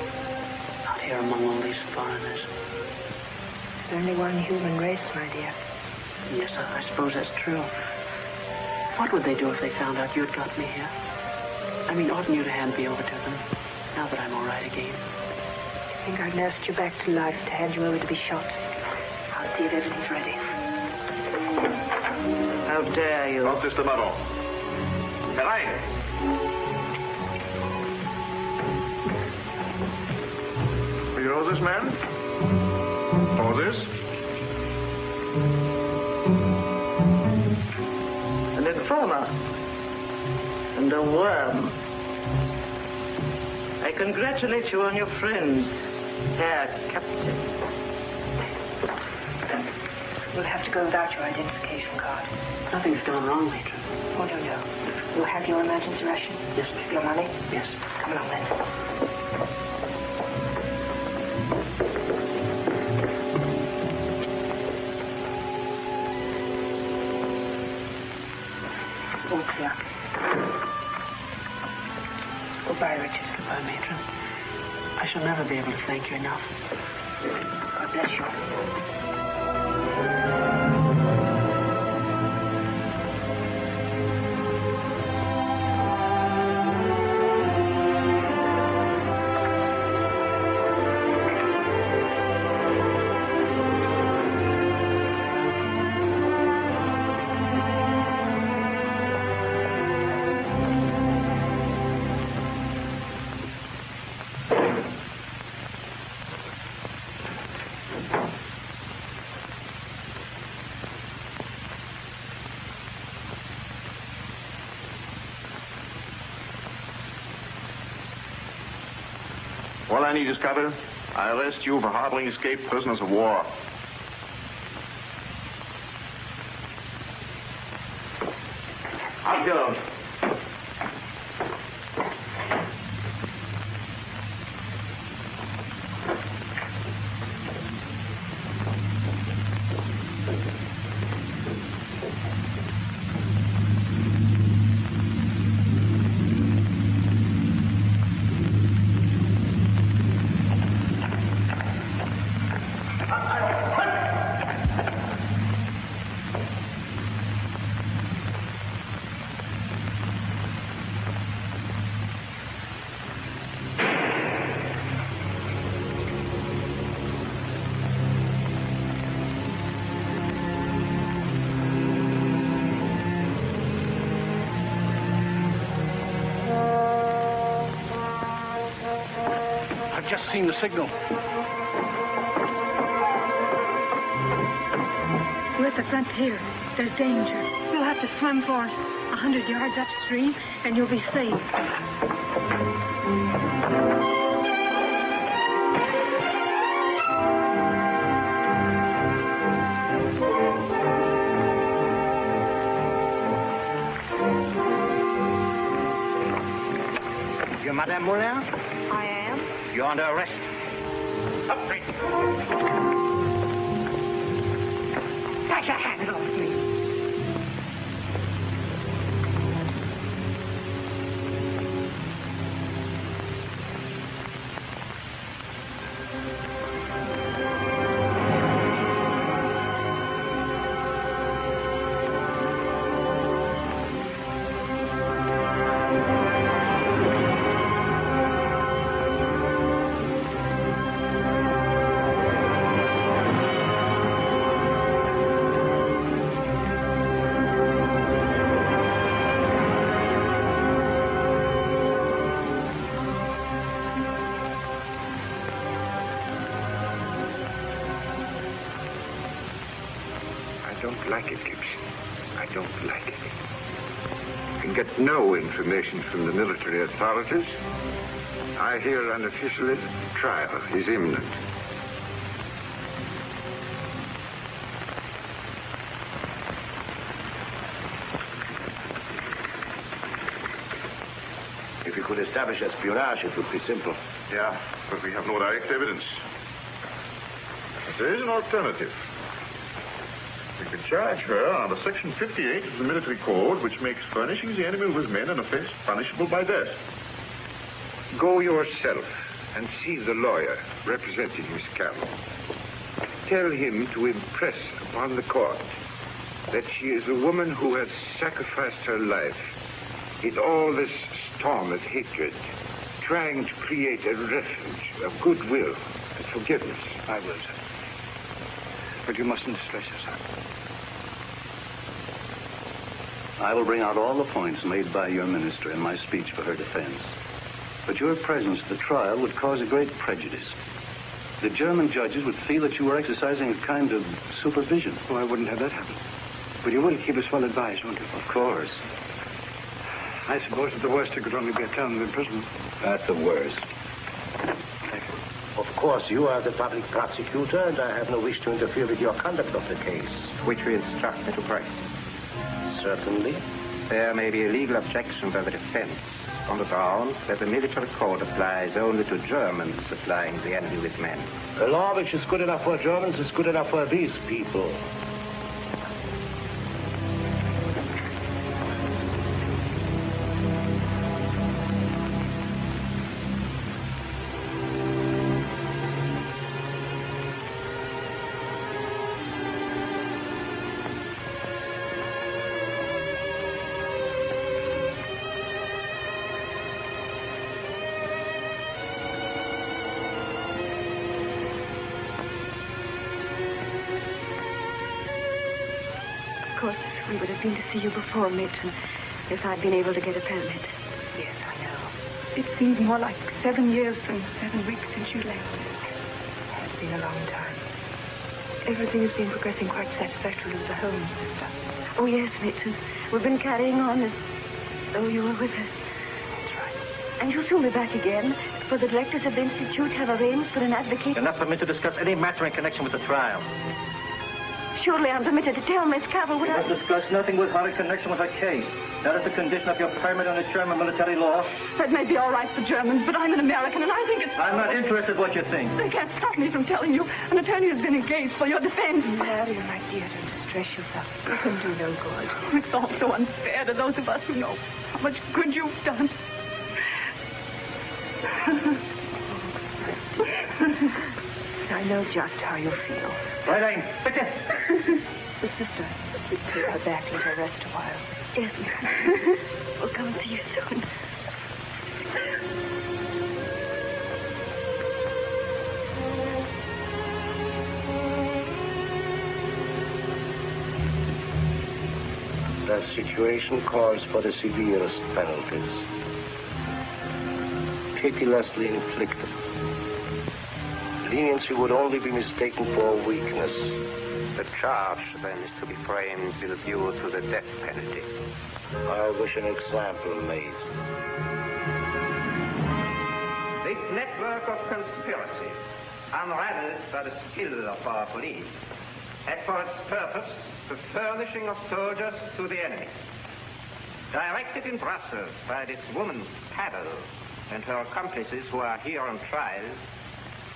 Out here among all these foreigners? There's only one human race, my dear. Yes, I suppose that's true. What would they do if they found out you'd got me here? I mean, oughtn't you to hand me over to them, now that I'm all right again? I think I've nursed you back to life to hand you over to be shot. I'll see if everything's ready. How dare you? Not Mr. Murrow. Herein! Do you know this man? Or this? An informer. And a worm. I congratulate you on your friends, Herr Captain. You'll have to go without your identification card. Nothing's gone wrong, matron. Oh, no. You'll have your emergency ration? Yes, ma'am. Your money? Yes. Come along, then. All clear. Goodbye, Richard. Goodbye, matron. I shall never be able to thank you enough. God bless you. All I need is Cavell. I arrest you for harboring escaped prisoners of war. Out, girls. I've just seen the signal. We're at the frontier. There's danger. You'll have to swim for 100 yards upstream, and you'll be safe. You're Madame Moulin? I am. You're under arrest. Up, Rick. Take your hand off me. I don't like it, Gibson. I don't like it. I can get no information from the military authorities. I hear unofficially trial is imminent. If you could establish espionage, it would be simple. Yeah, but we have no direct evidence. But there is an alternative. We could charge her under Section 58 of the Military Code, which makes furnishing the enemy with men an offense punishable by death. Go yourself and see the lawyer representing Miss Cavell. Tell him to impress upon the court that she is a woman who has sacrificed her life in all this storm of hatred, trying to create a refuge of goodwill and forgiveness. I will, sir. But you mustn't distress yourself. I will bring out all the points made by your minister in my speech for her defense. But your presence at the trial would cause a great prejudice. The German judges would feel that you were exercising a kind of supervision. Oh, I wouldn't have that happen. But you will keep us well advised, won't you? Of course. I suppose at the worst it could only be a term of imprisonment. At the worst. Of course, you are the public prosecutor, and I have no wish to interfere with your conduct of the case. Which we instruct to press. Certainly. There may be a legal objection by the defense on the grounds that the military code applies only to Germans supplying the enemy with men. A law which is good enough for Germans is good enough for these people. Of course, we would have been to see you before, Milton, if I'd been able to get a permit. Yes, I know. It seems more like 7 years than 7 weeks since you left. It's been a long time. Everything has been progressing quite satisfactorily with the Holmes sister. Oh, yes, Milton. We've been carrying on as though you were with us. That's right. And you'll soon be back again. For the directors of the Institute have arranged for an advocate. You're not permitted to discuss any matter in connection with the trial. Surely I'm permitted to tell Miss Cavell what You must discuss nothing with her in connection with her case. That is the condition of your permit under German military law. That may be all right for Germans, but I'm an American, and I think it's... I'm not interested what you think. They can't stop me from telling you. An attorney has been engaged for your defense. Mary, my dear, don't distress yourself. You can do no good. It's all so unfair to those of us who know how much good you've done. I know just how you feel. Right, Victor. The sister, please take her back. Let her rest a while. Yes, we'll come and see you soon. The situation calls for the severest penalties. Pitilessly inflicted. Leniency would only be mistaken for weakness. The charge, then, is to be framed with a view to the death penalty. I wish an example made. This network of conspiracy, unraveled by the skill of our police, had for its purpose the furnishing of soldiers to the enemy. Directed in Brussels by this woman, Cavell, and her accomplices who are here on trial,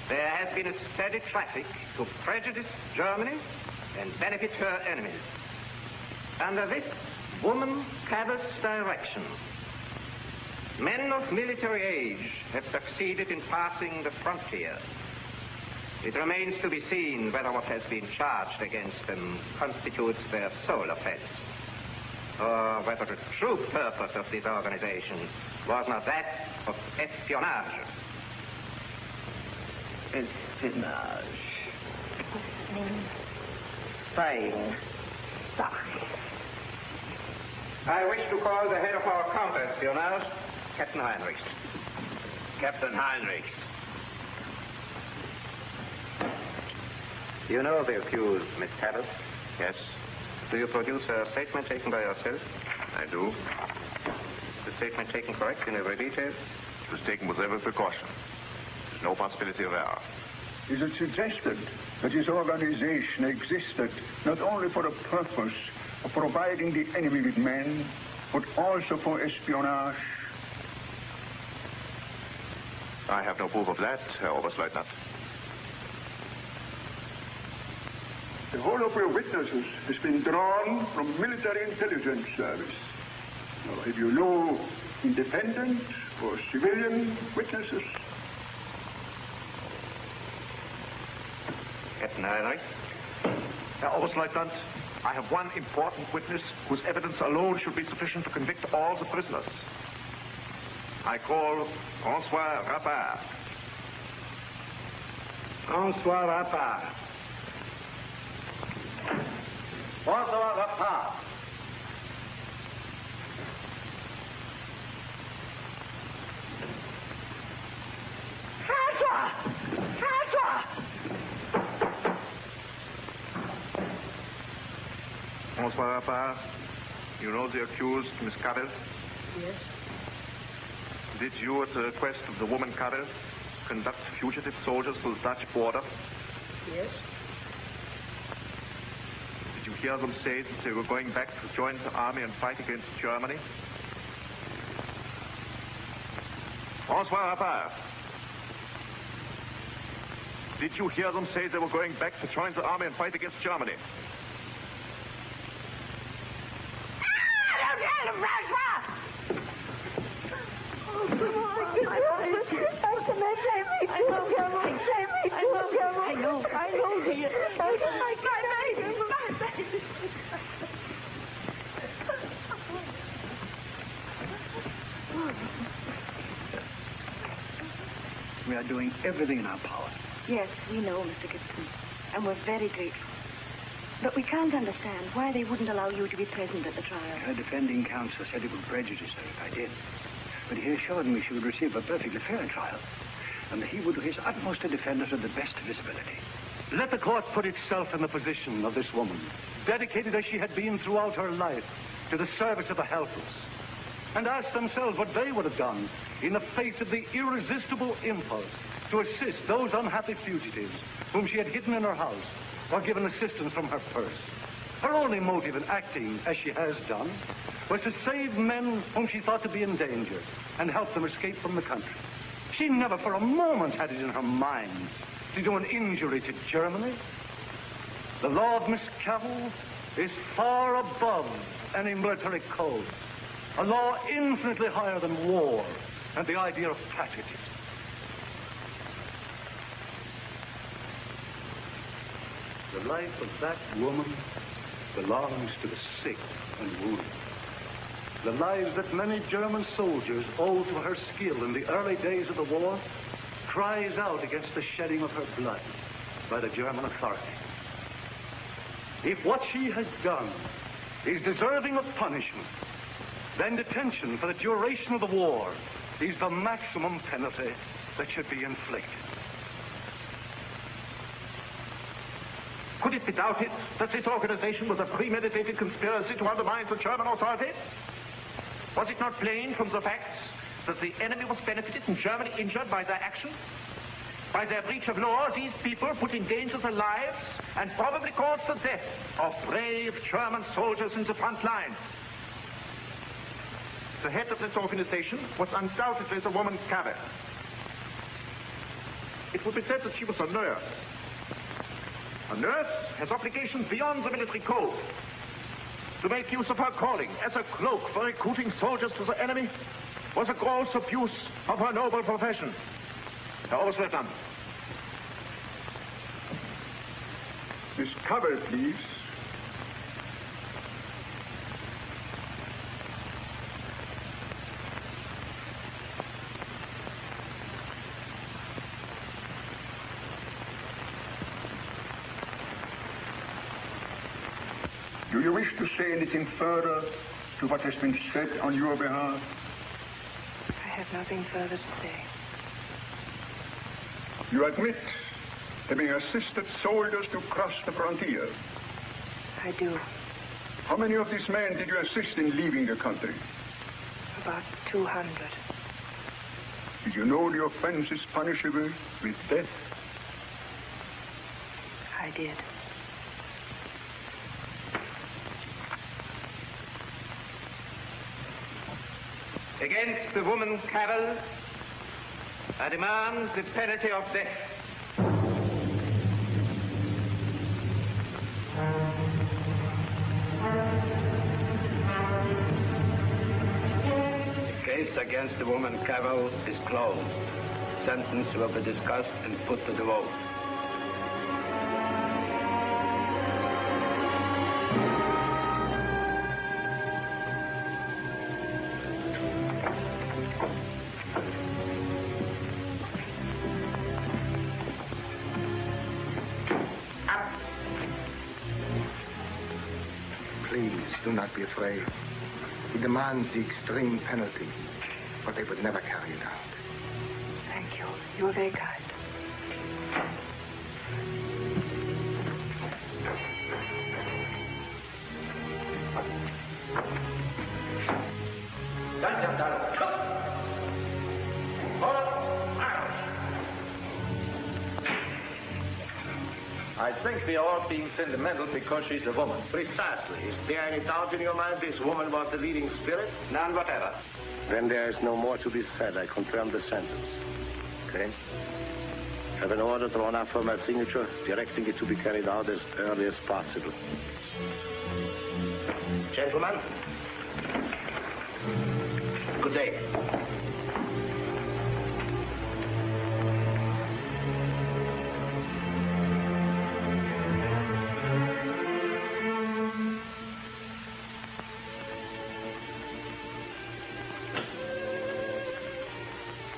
there has been a steady traffic to prejudice Germany and benefit her enemies. Under this woman Cavell's direction, men of military age have succeeded in passing the frontier. It remains to be seen whether what has been charged against them constitutes their sole offense, or whether the true purpose of this organization was not that of espionage. Espionage. Spying. I wish to call the head of our counter-espionage, Captain Heinrich. Captain Heinrich. You know the accused, Miss Cavell? Yes. Do you produce a statement taken by yourself? I do. The statement taken correct in every detail? It was taken with every precaution. There's no possibility of error. Is it suggested that this organization existed not only for the purpose of providing the enemy with men, but also for espionage? I have no proof of that, Herr Oberstleutnant. The whole of your witnesses has been drawn from military intelligence service. Now, have you no independent or civilian witnesses? Captain Heinrich? Herr Oberstleutnant, I have one important witness whose evidence alone should be sufficient to convict all the prisoners. I call François Rappard. François Rappard. François Rappard. François! François! François Rappard, you know the accused, Miss Cavell? Yes. Did you, at the request of the woman Cavell, conduct fugitive soldiers to the Dutch border? Yes. Did you hear them say that they were going back to join the army and fight against Germany? François Rappard, did you hear them say they were going back to join the army and fight against Germany? I know, dear. We are doing everything in our power. Yes, we know, Mr. Gibson, and we're very grateful. But we can't understand why they wouldn't allow you to be present at the trial. Her defending counsel said it would prejudice her if I did. But he assured me she would receive a perfectly fair trial, and that he would do his utmost to defend her to the best of his ability. Let the court put itself in the position of this woman, dedicated as she had been throughout her life to the service of the helpless, and ask themselves what they would have done in the face of the irresistible impulse to assist those unhappy fugitives whom she had hidden in her house or given assistance from her purse. Her only motive in acting as she has done was to save men whom she thought to be in danger and help them escape from the country. She never for a moment had it in her mind to do an injury to Germany. The law of Miss Cavell is far above any military code, a law infinitely higher than war and the idea of patriotism. The life of that woman belongs to the sick and wounded. The lives that many German soldiers owe to her skill in the early days of the war cries out against the shedding of her blood by the German authorities. If what she has done is deserving of punishment, then detention for the duration of the war is the maximum penalty that should be inflicted. Could it be doubted that this organization was a premeditated conspiracy to undermine the German authorities? Was it not plain from the facts that the enemy was benefited and Germany injured by their action? By their breach of law, these people put in danger their lives and probably caused the death of brave German soldiers in the front line. The head of this organization was undoubtedly the woman Cavell. It would be said that she was a nurse. A nurse has obligations beyond the military code. To make use of her calling as a cloak for recruiting soldiers to the enemy was a gross abuse of her noble profession. Herr Miss Cavell, please. Do you wish to say anything further to what has been said on your behalf? I have nothing further to say. You admit having assisted soldiers to cross the frontier? I do. How many of these men did you assist in leaving the country? About 200. Did you know the offense is punishable with death? I did. Against the woman Cavell, I demand the penalty of death. The case against the woman Cavell is closed. Sentence will be discussed and put to the vote. Do not be afraid. He demands the extreme penalty, but they would never carry it out. Thank you. You are very kind. I think we are all being sentimental because she's a woman. Precisely. Is there any doubt in your mind this woman was the leading spirit? None whatever. Then there is no more to be said. I confirm the sentence. Okay? Have an order drawn up for my signature, directing it to be carried out as early as possible. Gentlemen, good day.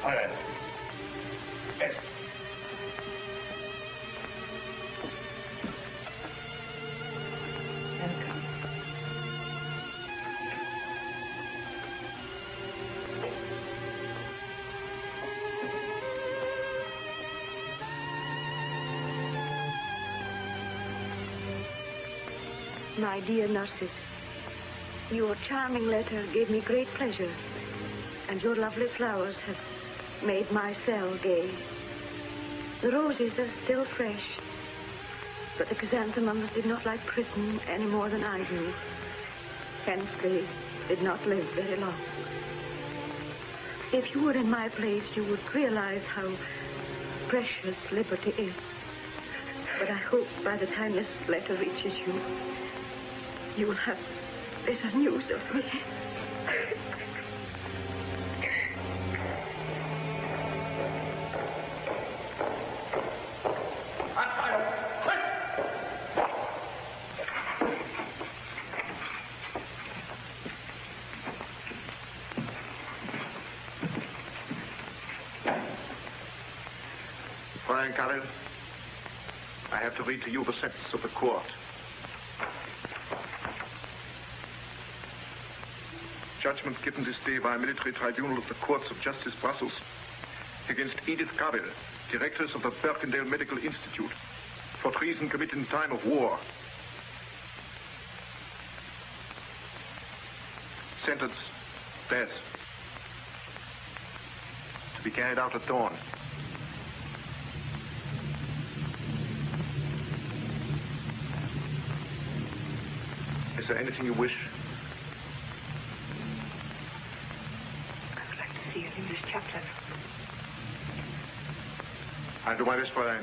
All right. Yes. My dear Narcissus, your charming letter gave me great pleasure. And your lovely flowers have made my cell gay. The roses are still fresh, but the chrysanthemums did not like prison any more than I do. Hence they did not live very long. If you were in my place, you would realize how precious liberty is. But I hope by the time this letter reaches you, you will have better news of me. Fräulein Cavell, I have to read to you the sentence of the court. Judgment given this day by a military tribunal of the Courts of Justice, Brussels, against Edith Cavell, directress of the Birkendale Medical Institute, for treason committed in time of war. Sentence, death. To be carried out at dawn. Is there anything you wish? I would like to see an English chaplain. I'll do my best, Fräulein.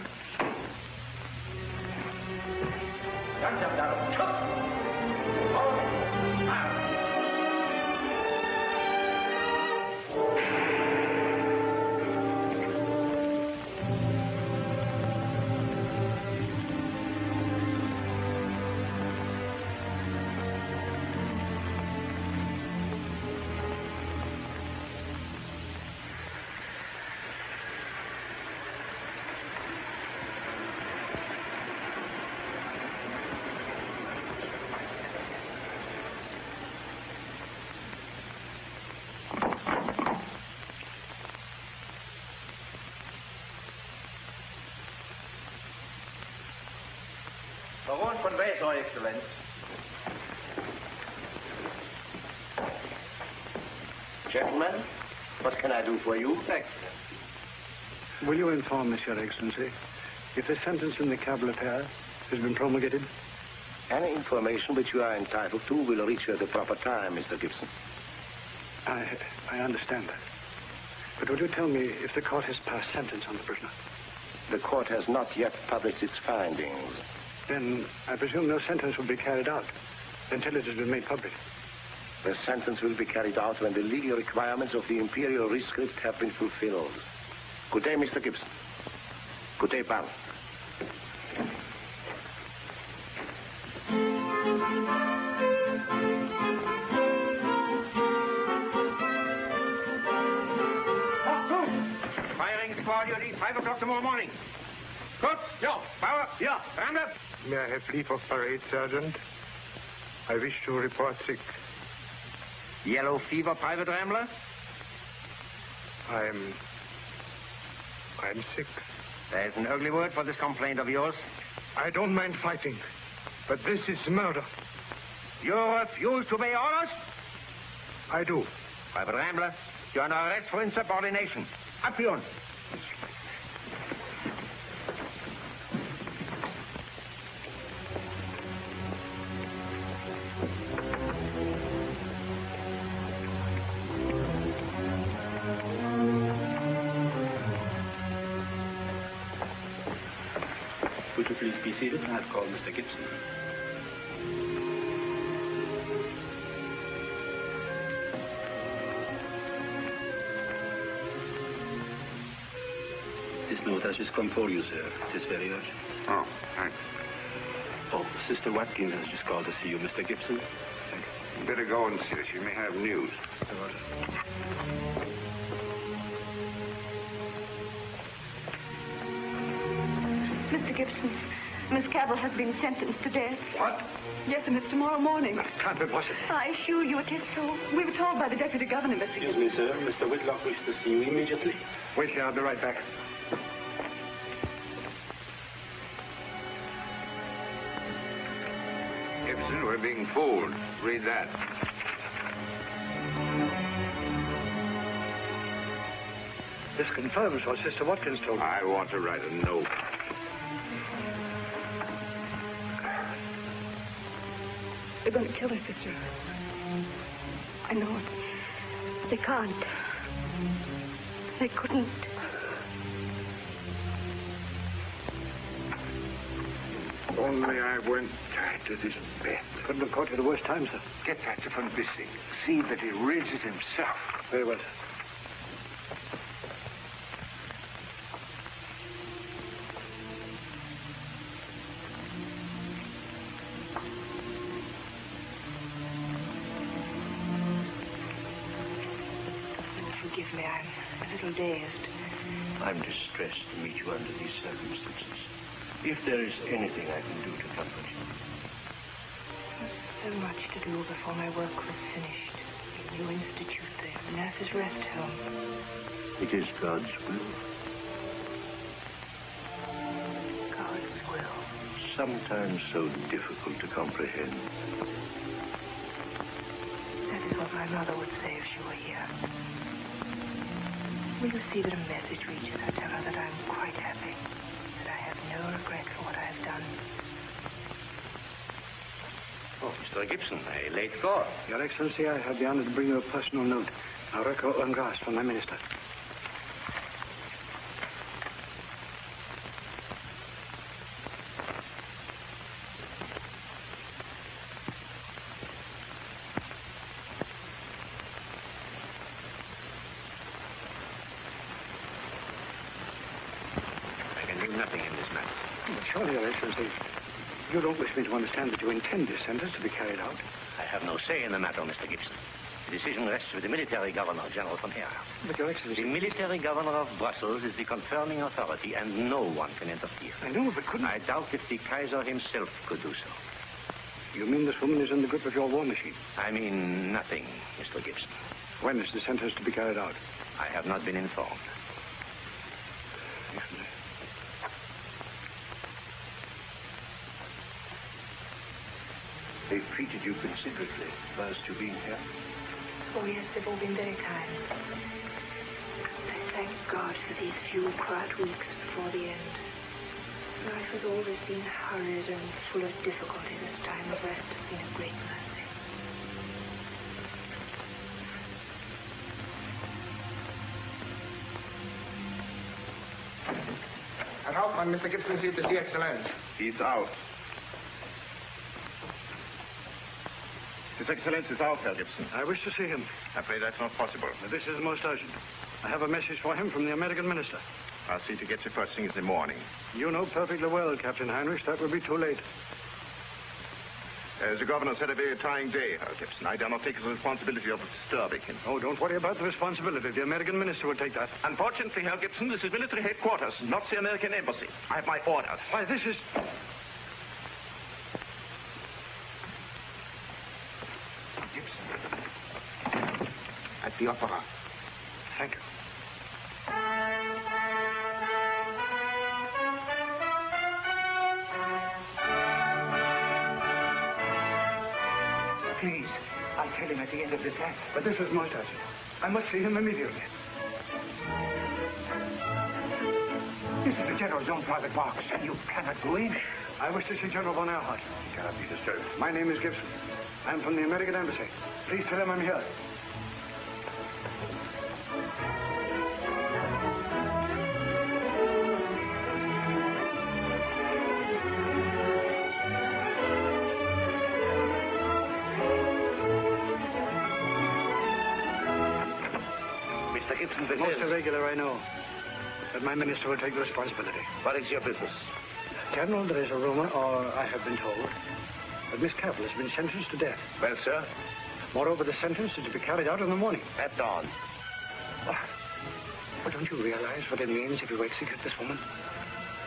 Baron von Weiss, Your Excellenz. Gentlemen, what can I do for you? Excellent. Will you inform us, Your Excellency, if the sentence in the Cavell affair has been promulgated? Any information which you are entitled to will reach you at the proper time, Mr. Gibson. I understand that. But will you tell me if the court has passed sentence on the prisoner? The court has not yet published its findings. Then I presume no sentence will be carried out until it has been made public. The sentence will be carried out when the legal requirements of the imperial rescript have been fulfilled. Good day, Mr. Gibson. Good day, Baron. Firing squad duty, 5 o'clock tomorrow morning. Good. Yo, power. Yeah. Rambler. May I have leave of parade, Sergeant? I wish to report sick. Yellow fever, Private Rambler? I'm sick. There's an ugly word for this complaint of yours. I don't mind fighting, but this is murder. You refuse to obey orders? I do. Private Rambler, you're under arrest for insubordination. Up, Bjorn. Would you please be seated? I've called Mr. Gibson. This note has just come for you, sir. It is very urgent. Oh, thanks. Oh, Sister Watkins has just called to see you, Mr. Gibson. Thank you. You better go and see her. She may have news. Mr. Gibson, Miss Cavell has been sentenced to death. What? Yes, and it's tomorrow morning. That can't be possible. I assure you it is so. We were told by the Deputy Governor, Mr. Excuse Gibson. me, sir. Mr. Whitlock wishes to see you immediately. Wait here. I'll be right back. Gibson, we're being fooled. Read that. This confirms what Sister Watkins told me. I want to write a note. They're going to kill her, sister. I know it. They can't. They couldn't. Only I went to this bed. Couldn't have caught you the worst time, sir. Get that from Bissing. See that he reads it himself. Very well, sir. Forgive me, I'm a little dazed. I'm distressed to meet you under these circumstances. If there is anything I can do to comfort you. So much to do before my work was finished. A new institute there, the nurses' rest home. It is God's will. God's will. Sometimes so difficult to comprehend. That is what my mother would say if she were here. Will you see that a message reaches her? Tell her that I'm quite happy. That I have no regret for what I have done. Oh, Mr. Gibson, a late call. Your Excellency, I have the honor to bring you a personal note. A record en grâce from my minister. Nothing in this matter. But surely, Your Excellency, you don't wish me to understand that you intend this sentence to be carried out. I have no say in the matter, Mr. Gibson. The decision rests with the military governor, General von Heer. But, Your Excellency... The military governor of Brussels is the confirming authority, and no one can interfere. I know, but couldn't... I doubt if the Kaiser himself could do so. You mean this woman is in the grip of your war machine? I mean nothing, Mr. Gibson. When is the sentence to be carried out? I have not been informed. They've treated you considerately whilst you've been here. Oh, yes, they've all been very kind. I thank God for these few quiet weeks before the end. Life has always been hurried and full of difficulty. This time of rest has been a great mercy. Herr Hauptmann, Mr. Gibson sieht es, Die Exzellenz. He's out. His Excellenz is out, Herr Gibson. I wish to see him. I'm afraid that's not possible. This is most urgent. I have a message for him from the American minister. I'll see to get you first thing in the morning. You know perfectly well, Captain Heinrich, that will be too late. The governor's had a very trying day, Herr Gibson. I dare not take the responsibility of disturbing him. Oh, don't worry about the responsibility. The American minister will take that. Unfortunately, Herr Gibson, this is military headquarters, not the American embassy. I have my orders. Why, this is... At the opera. Thank you. Please, I'll tell him at the end of this act. But this is most urgent. I must see him immediately. This is the General's own private box. You cannot go in. I wish to see General von Ehrhardt. He cannot be disturbed. My name is Gibson. I'm from the American embassy. Please tell him I'm here. Mr. Gibson, this Most is... irregular, I know. But my minister will take the responsibility. What is your business? General, there is a rumor, or I have been told, that Miss Cavell has been sentenced to death. Well, sir? Moreover, the sentence is to be carried out in the morning. At dawn. But don't you realize what it means if you execute this woman?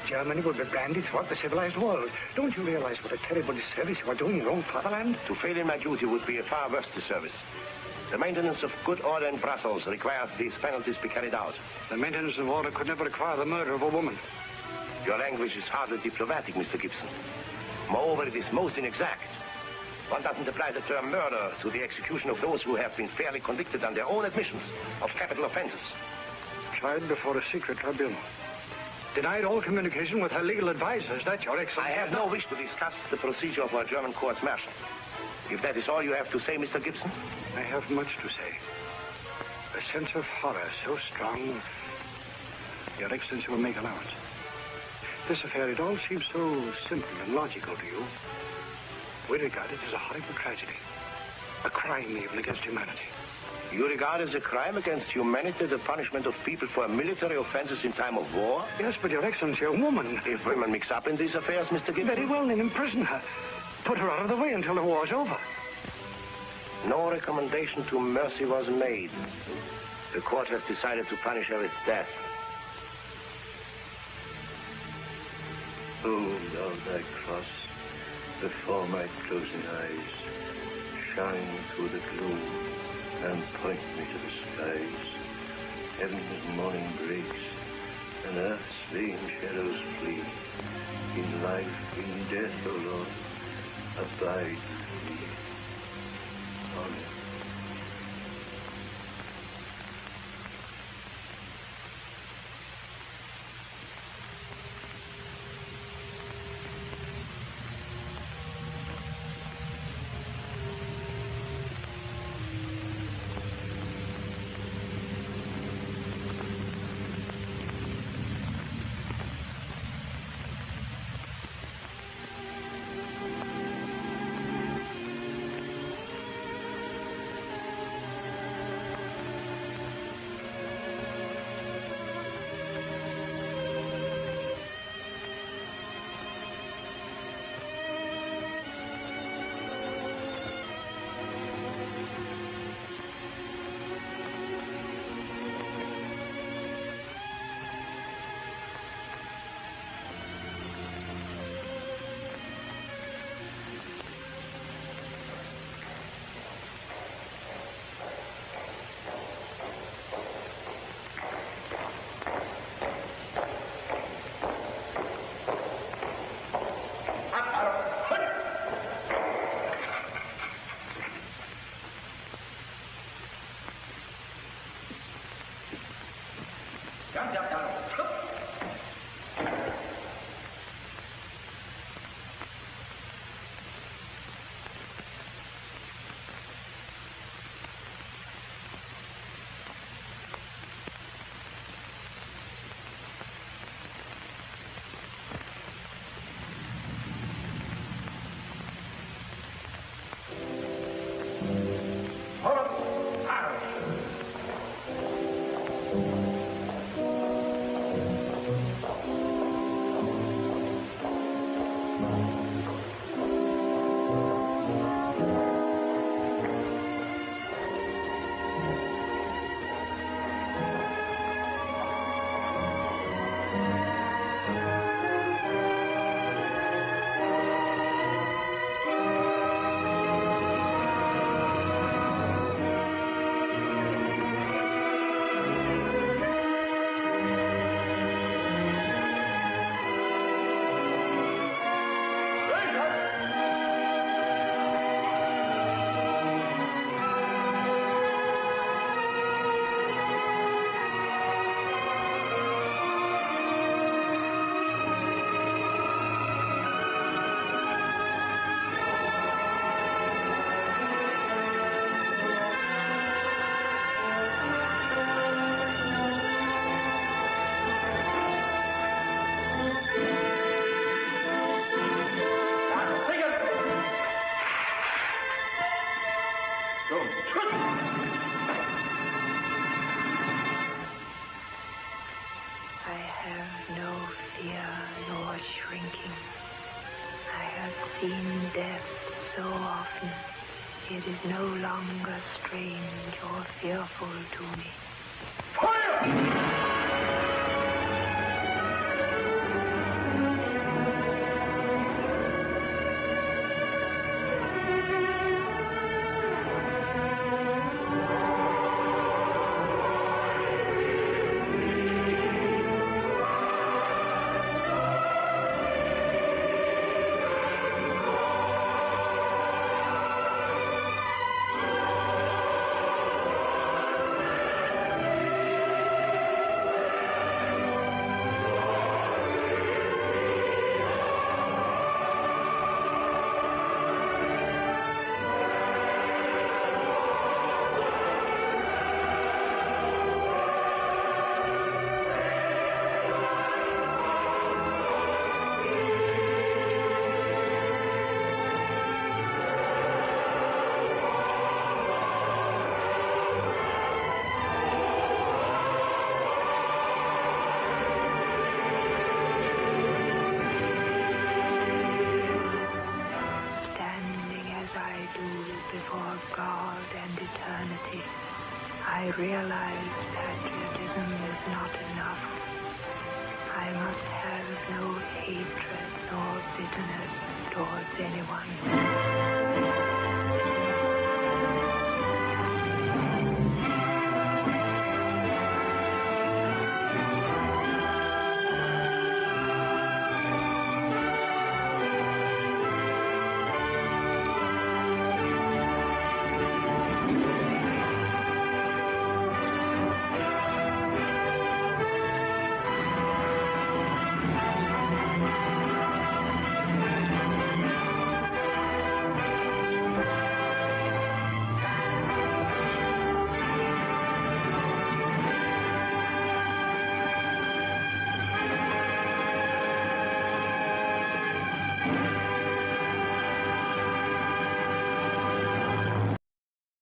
Germany will be branded throughout the civilized world. Don't you realize what a terrible disservice you are doing your own fatherland? To fail in my duty would be a far worse disservice. The maintenance of good order in Brussels requires these penalties be carried out. The maintenance of order could never require the murder of a woman. Your language is hardly diplomatic, Mr. Gibson. Moreover, it is most inexact. One doesn't apply the term murder to the execution of those who have been fairly convicted on their own admissions of capital offenses. tried before a secret tribunal. Denied all communication with her legal advisors. That's your Excellency. I have no wish to discuss the procedure of our German courts martial. If that is all you have to say, Mr. Gibson? I have much to say. A sense of horror so strong, your Excellency will make allowance. This affair, it all seems so simple and logical to you. We regard it as a horrible tragedy. A crime even against humanity. You regard as a crime against humanity the punishment of people for military offenses in time of war? Yes, but Your Excellency, a woman... If women mix up in these affairs, Mr. Gibson... Very well, then imprison her. Put her out of the way until the war's over. No recommendation to mercy was made. The court has decided to punish her with death. Hold out thy cross before my closing eyes. Shine through the gloom and point me to the skies. Heaven as morning breaks, and earth's vain shadows flee. In life, in death, O Lord, abide with me. Amen. It is no longer strange or fearful to me. before God and eternity, I realize patriotism is not enough. I must have no hatred nor bitterness towards anyone.